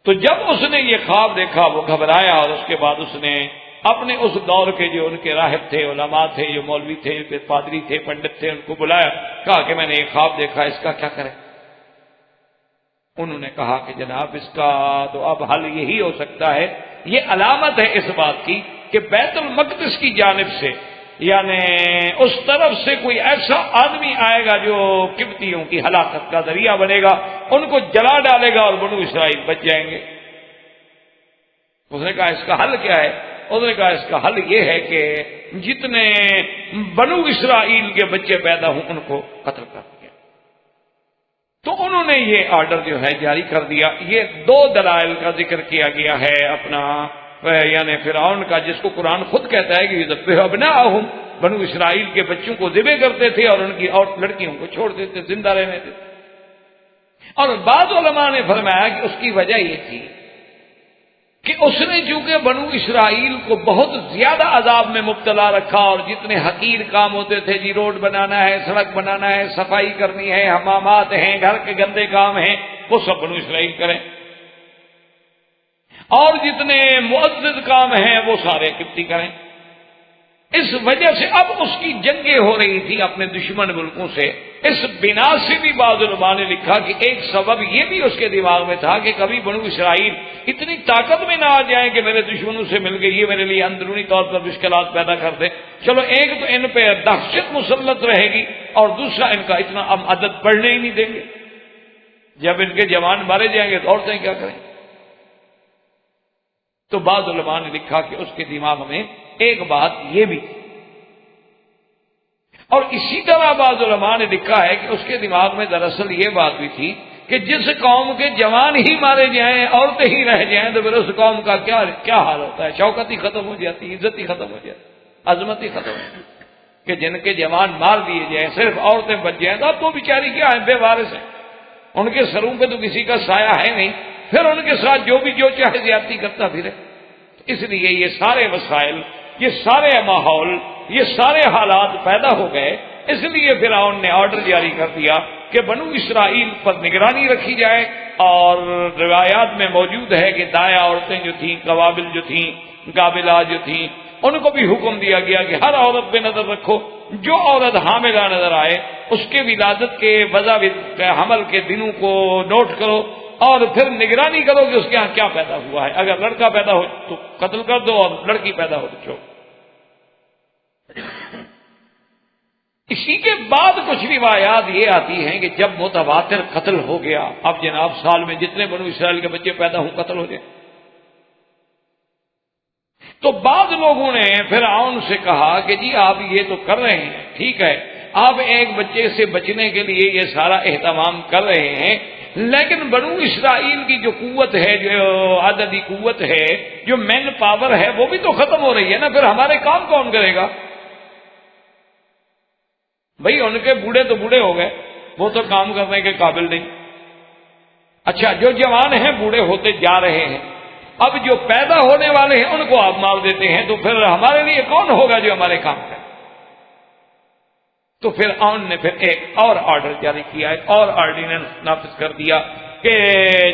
تو جب اس نے یہ خواب دیکھا وہ گھبرایا، اور اس کے بعد اس نے اپنے اس دور کے جو ان کے راہب تھے، علماء تھے، جو مولوی تھے، پادری تھے، پنڈت تھے، ان کو بلایا، کہا کہ میں نے یہ خواب دیکھا، اس کا کیا کریں؟ انہوں نے کہا کہ جناب اس کا تو اب حل یہی ہو سکتا ہے، یہ علامت ہے اس بات کی کہ بیت المقدس کی جانب سے، یعنی اس طرف سے کوئی ایسا آدمی آئے گا جو قبطیوں کی ہلاکت کا ذریعہ بنے گا، ان کو جلا ڈالے گا اور بنو اسرائیل بچ جائیں گے۔ اس نے کہا اس کا حل کیا ہے؟ اس نے کہا اس کا حل یہ ہے کہ جتنے بنو اسرائیل کے بچے پیدا ہوں ان کو قتل کر دیا۔ تو انہوں نے یہ آرڈر جو ہے جاری کر دیا۔ یہ دو دلائل کا ذکر کیا گیا ہے اپنا، یعنی فرعون کا، جس کو قرآن خود کہتا ہے کہ یذبح ابناءہم، بنو اسرائیل کے بچوں کو ذبح کرتے تھے اور ان کی اور لڑکیوں کو چھوڑ دیتے، زندہ رہنے دیتے۔ اور بعض علماء نے فرمایا کہ اس کی وجہ یہ تھی کہ اس نے چونکہ بنو اسرائیل کو بہت زیادہ عذاب میں مبتلا رکھا، اور جتنے حقیر کام ہوتے تھے، جی روڈ بنانا ہے، سڑک بنانا ہے، صفائی کرنی ہے، حمامات ہیں، گھر کے گندے کام ہیں، وہ سب بنو اسرائیل کریں، اور جتنے معزز کام ہیں وہ سارے قبطی کریں۔ اس وجہ سے اب اس کی جنگیں ہو رہی تھی اپنے دشمن ملکوں سے۔ اس بنا سے بھی بعض علماء نے لکھا کہ ایک سبب یہ بھی اس کے دماغ میں تھا کہ کبھی بنو اسرائیل اتنی طاقت میں نہ آ جائیں کہ میرے دشمنوں سے مل گئی، یہ میرے لیے اندرونی طور پر مشکلات پیدا کر دے۔ چلو ایک تو ان پہ دہشت مسلط رہے گی، اور دوسرا ان کا اتنا عدد بڑھنے ہی نہیں دیں گے۔ جب ان کے جوان مارے جائیں گے تو عورتیں کیا کریں؟ تو بعض علماء نے لکھا کہ اس کے دماغ میں ایک بات یہ بھی، اور اسی طرح بعض علماء نے لکھا ہے کہ اس کے دماغ میں دراصل یہ بات بھی تھی کہ جس قوم کے جوان ہی مارے جائیں، عورتیں ہی رہ جائیں، تو پھر اس قوم کا کیا حال ہوتا ہے؟ شوکت ہی ختم ہو جاتی، عزت ہی ختم ہو جاتی، عظمت ہی ختم ہو جاتی، کہ جن کے جوان مار دیے جائیں، صرف عورتیں بچ جائیں، تو اب تو بیچاری کیا ہیں، بے وارث ہیں، ان کے سروں پہ تو کسی کا سایہ ہے نہیں، پھر ان کے ساتھ جو چاہے زیادتی کرتا پھرے۔ اس لیے یہ سارے وسائل، یہ سارے ماحول، یہ سارے حالات پیدا ہو گئے۔ اس لیے فرعون نے آرڈر جاری کر دیا کہ بنو اسرائیل پر نگرانی رکھی جائے، اور روایات میں موجود ہے کہ دایا عورتیں جو تھیں، قوابل جو تھیں، قابلہ جو تھیں، ان کو بھی حکم دیا گیا کہ ہر عورت پہ نظر رکھو، جو عورت حاملہ نظر آئے اس کے ولادت کے وضع حمل کے دنوں کو نوٹ کرو، اور پھر نگرانی کرو کہ اس کے یہاں کیا پیدا ہوا ہے۔ اگر لڑکا پیدا ہو تو قتل کر دو، اور لڑکی پیدا ہو تو چھوڑ۔ اسی کے بعد کچھ روایات یہ آتی ہیں کہ جب متواتر قتل ہو گیا، اب جناب سال میں جتنے بنو اسرائیل کے بچے پیدا ہوں قتل ہو جائیں، تو بعض لوگوں نے فرعون سے کہا کہ جی آپ یہ تو کر رہے ہیں، ٹھیک ہے، آپ ایک بچے سے بچنے کے لیے یہ سارا اہتمام کر رہے ہیں، لیکن بنو اسرائیل کی جو قوت ہے، جو عددی قوت ہے، جو مین پاور ہے، وہ بھی تو ختم ہو رہی ہے نا، پھر ہمارے کام کون کرے گا؟ بھئی ان کے بوڑھے تو بوڑھے ہو گئے، وہ تو کام کرنے کے قابل نہیں۔ اچھا، جو جوان ہیں بوڑھے ہوتے جا رہے ہیں، اب جو پیدا ہونے والے ہیں ان کو آپ مار دیتے ہیں، تو پھر ہمارے لیے کون ہوگا جو ہمارے کام کرے؟ تو فرعون نے پھر ایک اور آرڈر جاری کیا، ایک اور آرڈیننس نافذ کر دیا کہ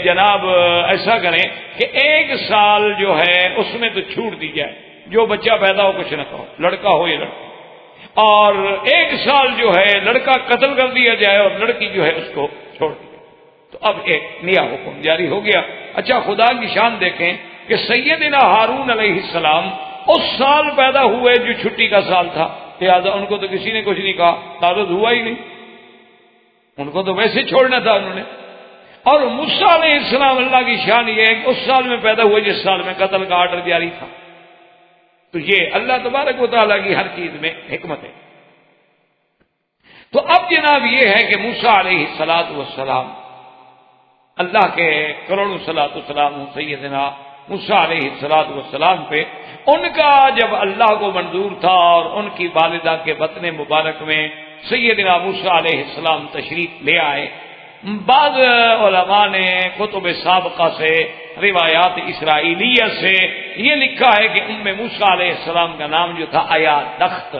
جناب ایسا کریں کہ 1 سال جو ہے اس میں تو چھوٹ دی جائے، جو بچہ پیدا ہو کچھ نہ کہو، لڑکا ہو یا لڑکی، اور 1 سال جو ہے لڑکا قتل کر دیا جائے اور لڑکی جو ہے اس کو چھوڑ دی جائے۔ تو اب ایک نیا حکم جاری ہو گیا۔ اچھا خدا کی شان دیکھیں کہ سیدنا ہارون علیہ السلام اس سال پیدا ہوئے جو چھٹی کا سال تھا، لہٰذا ان کو تو کسی نے کچھ نہیں کہا، تعرض ہوا ہی نہیں، ان کو تو ویسے چھوڑنا تھا انہوں نے۔ اور موسیٰ علیہ السلام اللہ کی شان یہ ہے کہ اس سال میں پیدا ہوئے جس سال میں قتل کا آرڈر جاری تھا۔ تو یہ اللہ تبارک و تعالیٰ کی ہر چیز میں حکمت ہے۔ تو اب جناب یہ ہے کہ موسیٰ علیہ السلام اللہ کے کروڑوں صلاۃ والسلام سیدنا موسیٰ علیہ السلام پہ، ان کا جب اللہ کو منظور تھا اور ان کی والدہ کے بطن مبارک میں سیدنا موسیٰ علیہ السلام تشریف لے آئے۔ بعض علماء نے کتب سابقہ سے، روایات اسرائیلیہ سے یہ لکھا ہے کہ موسیٰ علیہ السلام کا نام جو تھا ایارخت،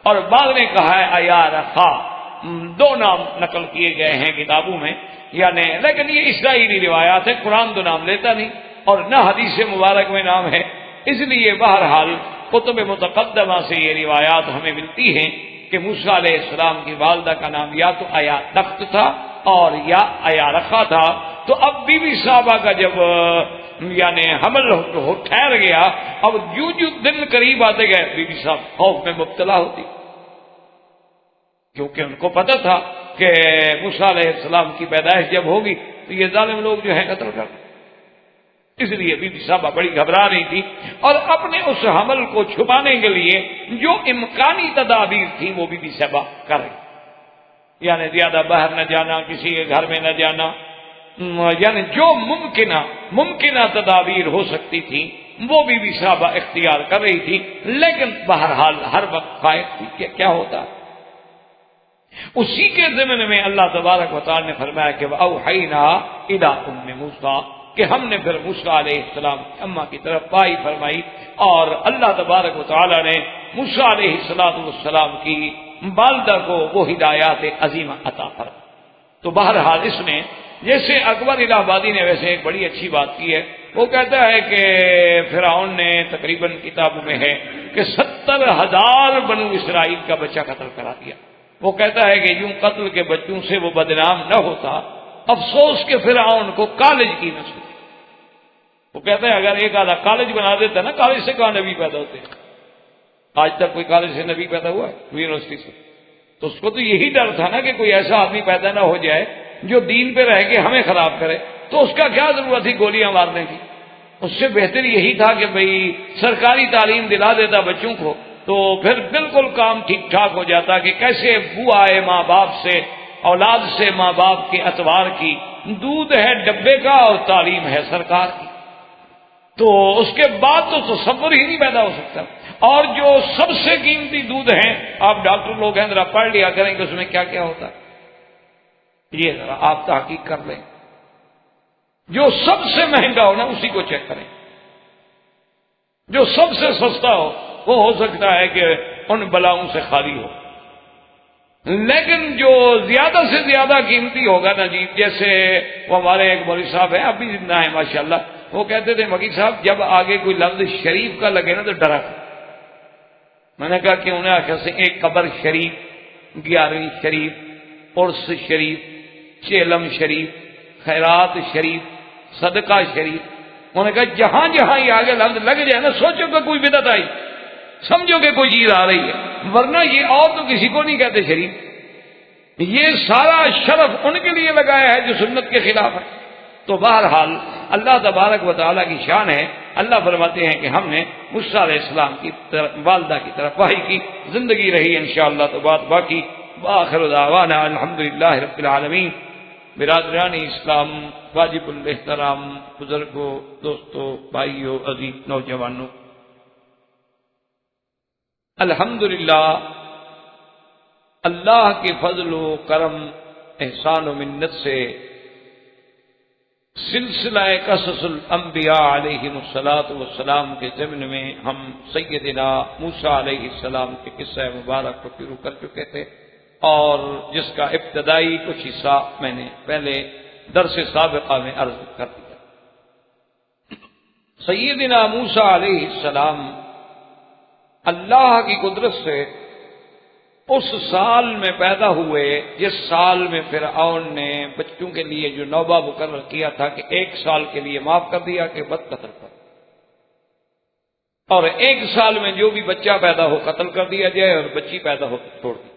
اور بعض نے کہا ہے ایارخا، 2 نام نقل کیے گئے ہیں کتابوں میں، یعنی لیکن یہ اسرائیلی روایات ہے، قرآن تو نام لیتا نہیں اور نہ حدیث مبارک میں نام ہے، اس لیے بہرحال کتب متقدمہ سے یہ روایات ہمیں ملتی ہیں کہ موسیٰ علیہ السلام کی والدہ کا نام یا تو ایارخت تھا اور یا ایارخا تھا۔ تو اب بی بی صاحبہ کا جب یعنی حمل ٹھہر گیا، اب جو دن قریب آتے گئے بی بی صاحب خوف میں مبتلا ہوتی، کیونکہ ان کو پتہ تھا کہ موسیٰ علیہ السلام کی پیدائش جب ہوگی تو یہ ظالم لوگ جو ہے قتل کر دیں، اس لیے بی بی صاحبہ بڑی گھبرا رہی تھی، اور اپنے اس حمل کو چھپانے کے لیے جو امکانی تدابیر تھی وہ بی بی صاحبہ کر رہی، یعنی زیادہ باہر نہ جانا، کسی کے گھر میں نہ جانا، یعنی جو ممکنہ تدابیر ہو سکتی تھی وہ بی بی صاحبہ اختیار کر رہی تھی، لیکن بہرحال ہر وقت خائف تھی کہ کیا ہوتا ہے۔ اسی کے ضمن میں اللہ تبارک و تعالی نے فرمایا کہ وَأَوْحَيْنَا إِلَىٰ أُمِّ مُوسَىٰ، کہ ہم نے پھر موسیٰ علیہ السلام کی اماں کی طرف پائی فرمائی، اور اللہ تبارک و تعالی نے موسیٰ علیہ السلام کی والدہ کو وہ ہدایات عظیمہ عطا فرمائی۔ تو بہرحال اس نے، جیسے اکبر الہ آبادی نے ویسے ایک بڑی اچھی بات کی ہے، وہ کہتا ہے کہ فرعون نے تقریباً کتابوں میں ہے کہ 70,000 بنو اسرائیل کا بچہ قتل کرا دیا۔ وہ کہتا ہے کہ یوں قتل کے بچوں سے وہ بدنام نہ ہوتا، افسوس کہ فرعون کو کالج کی نسل۔ وہ کہتا ہے اگر ایک آدھا کالج بنا دیتا نا، کالج سے کہاں نبی پیدا ہوتے ہیں؟ آج تک کوئی کالج سے نبی پیدا ہوا ہے یونیورسٹی سے؟ تو اس کو تو یہی ڈر تھا نا کہ کوئی ایسا آدمی پیدا نہ ہو جائے جو دین پہ رہ کے ہمیں خراب کرے، تو اس کا کیا ضرورت تھی گولیاں مارنے کی؟ اس سے بہتر یہی تھا کہ بھئی سرکاری تعلیم دلا دیتا بچوں کو، تو پھر بالکل کام ٹھیک ٹھاک ہو جاتا کہ کیسے بو آئے ماں باپ سے، اولاد سے ماں باپ کے اعتبار کی، دودھ ہے ڈبے کا اور تعلیم ہے سرکار کی، تو اس کے بعد تو تصور ہی نہیں پیدا ہو سکتا۔ اور جو سب سے قیمتی دودھ ہیں، آپ ڈاکٹر لوگ ہیں ذرا پڑھ لیا کریں کہ اس میں کیا کیا ہوتا ہے، یہ ذرا آپ تحقیق کر لیں، جو سب سے مہنگا ہو نا اسی کو چیک کریں، جو سب سے سستا ہو وہ سکتا ہے کہ ان بلاؤں سے خالی ہو، لیکن جو زیادہ سے زیادہ قیمتی ہوگا نا جی، جیسے وہ ہمارے ایک مولوی صاحب ہیں، اب بھی زندہ ہیں ماشاءاللہ، وہ کہتے تھے مکی صاحب جب آگے کوئی لفظ شریف کا لگے نا تو ڈرا۔ میں نے کہا کہ انہیں آخر سے ایک قبر شریف، 11ویں شریف، عرس شریف، چیلم شریف، خیرات شریف، صدقہ شریف، انہوں نے کہا جہاں جہاں یہ آگے لفظ لگ جائے نا سوچو کہ کوئی بدعت آئی، سمجھو کہ کوئی چیز آ رہی ہے، ورنہ یہ اور تو کسی کو نہیں کہتے شریف، یہ سارا شرف ان کے لیے لگایا ہے جو سنت کے خلاف ہے۔ تو بہرحال اللہ تبارک و تعالیٰ کی شان ہے، اللہ فرماتے ہیں کہ ہم نے موسیٰ علیہ السلام کی والدہ کی طرف وحی کی، زندگی رہی انشاءاللہ تو بات باقی۔ وآخر دعوانا الحمدللہ رب العالمین۔ برادران اسلام، واجب الاحترام بزرگوں، دوستوں، بھائیوں، عزیز نوجوانوں، الحمدللہ اللہ کے فضل و کرم، احسان و منت سے سلسلہ قصص الانبیاء علیہم الصلاۃ کے ضمن میں ہم سیدنا موسیٰ علیہ السلام کے قصہ مبارک کو شروع کر چکے تھے، اور جس کا ابتدائی کچھ حصہ میں نے پہلے درس سابقہ میں عرض کر دیا۔ سیدنا موسیٰ علیہ السلام اللہ کی قدرت سے اس سال میں پیدا ہوئے جس سال میں فرعون نے بچوں کے لیے جو نوبہ مقرر کیا تھا کہ 1 سال کے لیے معاف کر دیا کہ بد قتل کر، اور 1 سال میں جو بھی بچہ پیدا ہو قتل کر دیا جائے اور بچی پیدا ہو چھوڑ دی۔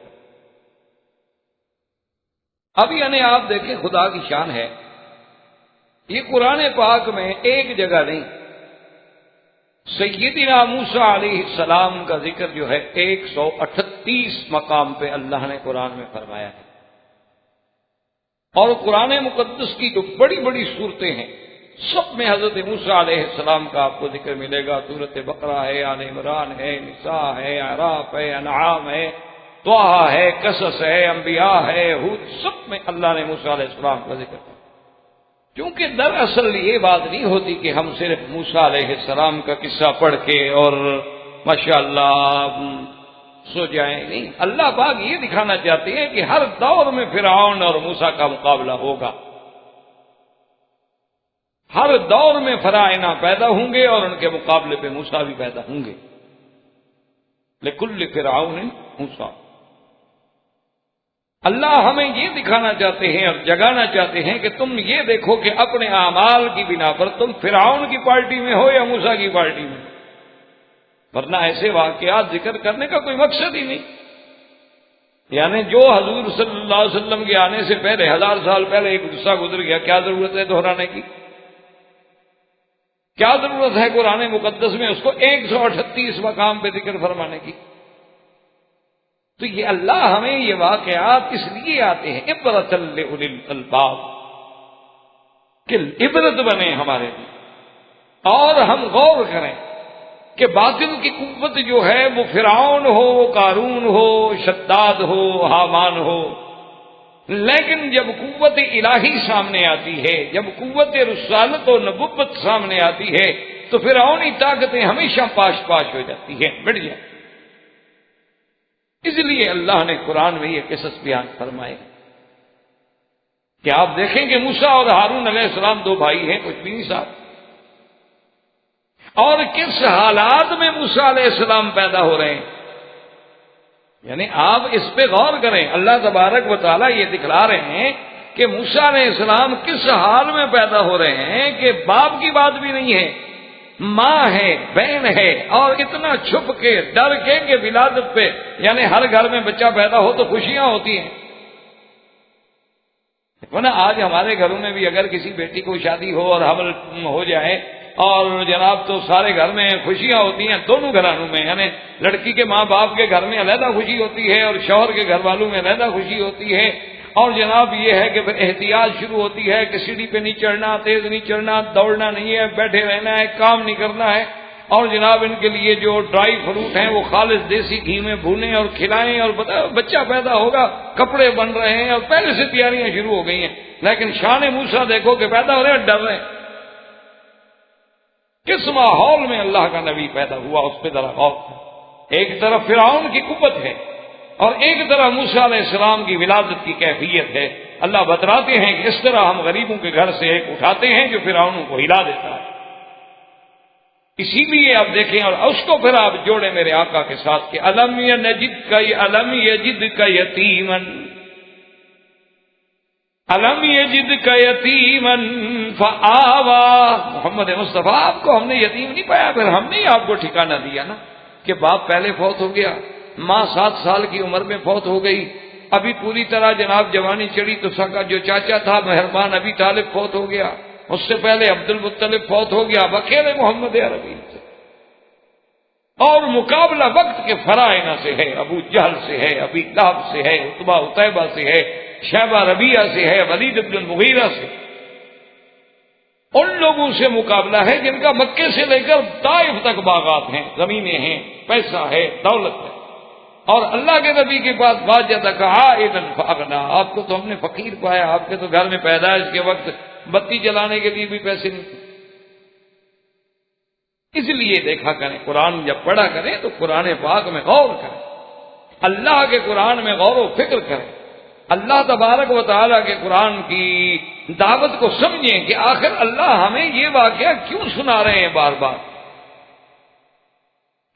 اب یعنی آپ دیکھیں خدا کی شان ہے، یہ قرآن پاک میں ایک جگہ نہیں، سیدنا موسیٰ علیہ السلام کا ذکر جو ہے 138 مقام پہ اللہ نے قرآن میں فرمایا ہے، اور قرآن مقدس کی جو بڑی بڑی صورتیں ہیں سب میں حضرت موسیٰ علیہ السلام کا آپ کو ذکر ملے گا۔ سورۃ بقرہ ہے، آل عمران ہے، نساء ہے، اعراف ہے، انعام ہے، طٰہٰ ہے، قصص ہے، انبیاء ہے، ہود، سب میں اللہ نے موسیٰ علیہ السلام کا ذکر کیا۔ کیونکہ دراصل یہ بات نہیں ہوتی کہ ہم صرف موسیٰ علیہ السلام کا قصہ پڑھ کے اور ماشاءاللہ سو جائیں، نہیں، اللہ پاک یہ دکھانا چاہتے ہیں کہ ہر دور میں فرعون اور موسیٰ کا مقابلہ ہوگا، ہر دور میں فرعونہ پیدا ہوں گے اور ان کے مقابلے پہ موسیٰ بھی پیدا ہوں گے۔ لکل فرعون موسیٰ، اللہ ہمیں یہ دکھانا چاہتے ہیں اور جگانا چاہتے ہیں کہ تم یہ دیکھو کہ اپنے اعمال کی بنا پر تم فرعون کی پارٹی میں ہو یا موسیٰ کی پارٹی میں، ورنہ ایسے واقعات ذکر کرنے کا کوئی مقصد ہی نہیں۔ یعنی جو حضور صلی اللہ علیہ وسلم کے آنے سے پہلے 1000 سال پہلے ایک قصہ گزر گیا، کیا ضرورت ہے دہرانے کی؟ کیا ضرورت ہے قرآن مقدس میں اس کو 138 مقام پہ ذکر فرمانے کی؟ تو یہ اللہ ہمیں یہ واقعات اس لیے آتے ہیں عبرۃ لأولی الالباب، کہ عبرت بنے ہمارے لیے، اور ہم غور کریں کہ باطل کی قوت جو ہے وہ فرعون ہو، قارون ہو، شداد ہو، حامان ہو، لیکن جب قوت الہی سامنے آتی ہے، جب قوت رسالت و نبوت سامنے آتی ہے تو فرعونی طاقتیں ہمیشہ پاش پاش ہو جاتی ہیں، مٹ جاتی۔ اس لیے اللہ نے قرآن میں یہ قصص بیان فرمائے کہ آپ دیکھیں کہ موسیٰ اور ہارون علیہ السلام 2 بھائی ہیں، کچھ بھی نہیں صاحب، اور کس حالات میں موسیٰ علیہ السلام پیدا ہو رہے ہیں۔ یعنی آپ اس پہ غور کریں، اللہ تبارک و تعالیٰ یہ دکھلا رہے ہیں کہ موسیٰ علیہ السلام کس حال میں پیدا ہو رہے ہیں کہ باپ کی بات بھی نہیں ہے، ماں ہے، بہن ہے، اور اتنا چھپ کے ڈر کے کہ ولادت پہ، یعنی ہر گھر میں بچہ پیدا ہو تو خوشیاں ہوتی ہیں، ورنہ آج ہمارے گھروں میں بھی اگر کسی بیٹی کو شادی ہو اور حمل ہو جائے اور جناب تو سارے گھر میں خوشیاں ہوتی ہیں، دونوں گھرانوں میں، یعنی لڑکی کے ماں باپ کے گھر میں علیحدہ خوشی ہوتی ہے اور شوہر کے گھر والوں میں علیحدہ خوشی ہوتی ہے، اور جناب یہ ہے کہ پھر احتیاط شروع ہوتی ہے کہ سیڑھی پہ نہیں چڑھنا، تیز نہیں چڑھنا، دوڑنا نہیں ہے، بیٹھے رہنا ہے، کام نہیں کرنا ہے، اور جناب ان کے لیے جو ڈرائی فروٹ ہیں وہ خالص دیسی گھی میں بھونیں اور کھلائیں، اور بچہ پیدا ہوگا، کپڑے بن رہے ہیں اور پہلے سے تیاریاں شروع ہو گئی ہیں۔ لیکن شان موسیٰ دیکھو کہ پیدا ہو رہے ہیں، ڈر رہے ہیں۔ کس ماحول میں اللہ کا نبی پیدا ہوا، اس پہ ذرا غور کریں۔ ایک طرف فرعون کی قوت ہے اور ایک طرف موسیٰ علیہ السلام کی ولادت کی کیفیت ہے۔ اللہ بتلاتے ہیں کہ اس طرح ہم غریبوں کے گھر سے ایک اٹھاتے ہیں جو فرعونوں کو ہلا دیتا ہے۔ اسی لیے آپ دیکھیں، اور اس کو پھر آپ جوڑیں میرے آقا کے ساتھ کہ الم یجد کا یتیمن، الم یجد کا یتیمن فآوا، محمد مصطفیٰ آپ کو ہم نے یتیم نہیں پایا، پھر ہم نے آپ کو ٹھکانہ دیا نا کہ باپ پہلے فوت ہو گیا، ماں 7 سال کی عمر میں فوت ہو گئی، ابھی پوری طرح جناب جوانی چڑھی تو سکا جو چاچا تھا مہربان ابی طالب فوت ہو گیا، اس سے پہلے عبد المطلب فوت ہو گیا، اکیلے محمد عربی سے، اور مقابلہ وقت کے فرائض سے ہے، ابو جہل سے ہے، ابی لہب سے ہے، عتبہ عتیبہ سے ہے، شیبہ ربیعہ سے ہے، ولید بن المغیرہ سے، ان لوگوں سے مقابلہ ہے جن کا مکے سے لے کر طائف تک باغات ہیں، زمینیں ہیں، پیسہ ہے، دولت ہے، اور اللہ کے نبی کے پاس واجدک عائلا فاغنا، آپ کو تو ہم نے فقیر پایا، آپ کے تو گھر میں پیدائش کے وقت بتی جلانے کے لیے بھی پیسے نہیں تھے۔ اس لیے دیکھا کریں، قرآن جب پڑھا کریں تو قرآن پاک میں غور کریں، اللہ کے قرآن میں غور و فکر کریں، اللہ تبارک و تعالیٰ کے قرآن کی دعوت کو سمجھیں کہ آخر اللہ ہمیں یہ واقعہ کیوں سنا رہے ہیں بار بار.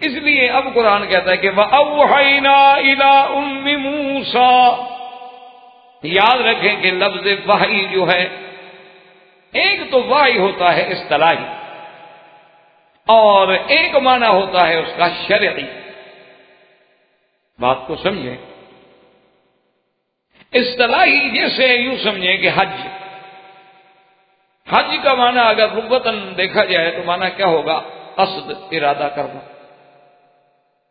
اس لیے اب قرآن کہتا ہے کہ وَأَوْحَيْنَا إِلَىٰ أُمِّ مُوسَىٰ. یاد رکھیں کہ لفظ وحی جو ہے، ایک تو وحی ہوتا ہے اصطلاحی اور ایک معنی ہوتا ہے اس کا شرعی. بات کو سمجھیں. اصطلاحی جیسے یوں سمجھیں کہ حج کا معنی اگر لغتاً دیکھا جائے تو معنی کیا ہوگا؟ قصد، ارادہ کرنا.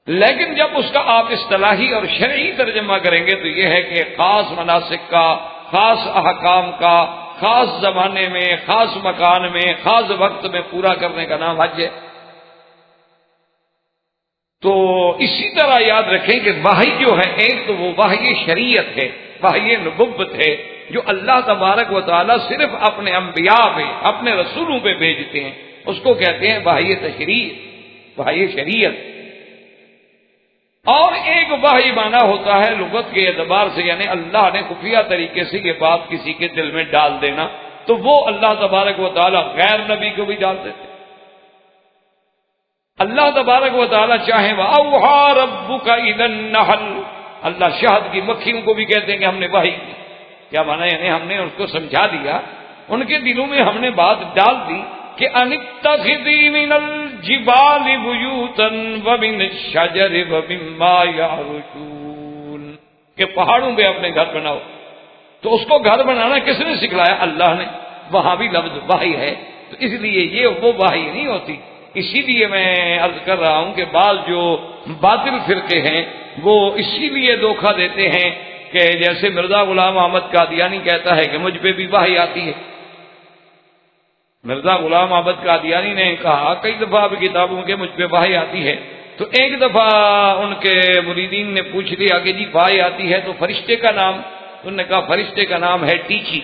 لیکن جب اس کا آپ اصطلاحی اور شرعی ترجمہ کریں گے تو یہ ہے کہ خاص مناسک کا، خاص احکام کا، خاص زمانے میں، خاص مکان میں، خاص وقت میں پورا کرنے کا نام حج ہے. تو اسی طرح یاد رکھیں کہ وحی جو ہے، ایک تو وہ وحی شریعت ہے، وحی نبوت ہے، جو اللہ تبارک و تعالیٰ صرف اپنے انبیاء پہ، اپنے رسولوں پہ بھیجتے ہیں، اس کو کہتے ہیں وحی تشریع، وحی شریعت. اور ایک وحی معنی ہوتا ہے لغت کے اعتبار سے، یعنی اللہ نے خفیہ طریقے سے یہ بات کسی کے دل میں ڈال دینا، تو وہ اللہ تبارک و تعالیٰ غیر نبی کو بھی ڈال دیتے. اللہ تبارک و تعالیٰ چاہیں وَأَوْحَىٰ رَبُّكَ إِلَى النَّحْلِ، اللہ شہد کی مکھیوں کو بھی کہتے ہیں کہ ہم نے وحی کی. کیا مانا؟ یعنی ہم نے اس کو سمجھا دیا، ان کے دلوں میں ہم نے بات ڈال دی کہ ان اتخذی من الجبال بیوتا ومن الشجر ومما یعرشون، کہ پہاڑوں پہ اپنے گھر بناؤ. تو اس کو گھر بنانا کس نے سکھلایا؟ اللہ نے. وہاں بھی لفظ وحی ہے، تو اس لیے یہ وہ وحی نہیں ہوتی. اسی لیے میں عرض کر رہا ہوں کہ بعض جو باطل فرقے ہیں وہ اسی لیے دھوکہ دیتے ہیں کہ جیسے مرزا غلام احمد قادیانی کہتا ہے کہ مجھ پہ بھی وحی آتی ہے. مرزا غلام احمد قادیانی نے کہا کئی دفعہ بھی کتابوں کے مجھ پہ وحی آتی ہے. تو ایک دفعہ ان کے مریدین نے پوچھ لیا کہ جی وحی آتی ہے تو فرشتے کا نام؟ انہوں نے کہا فرشتے کا نام ہے ٹیچی.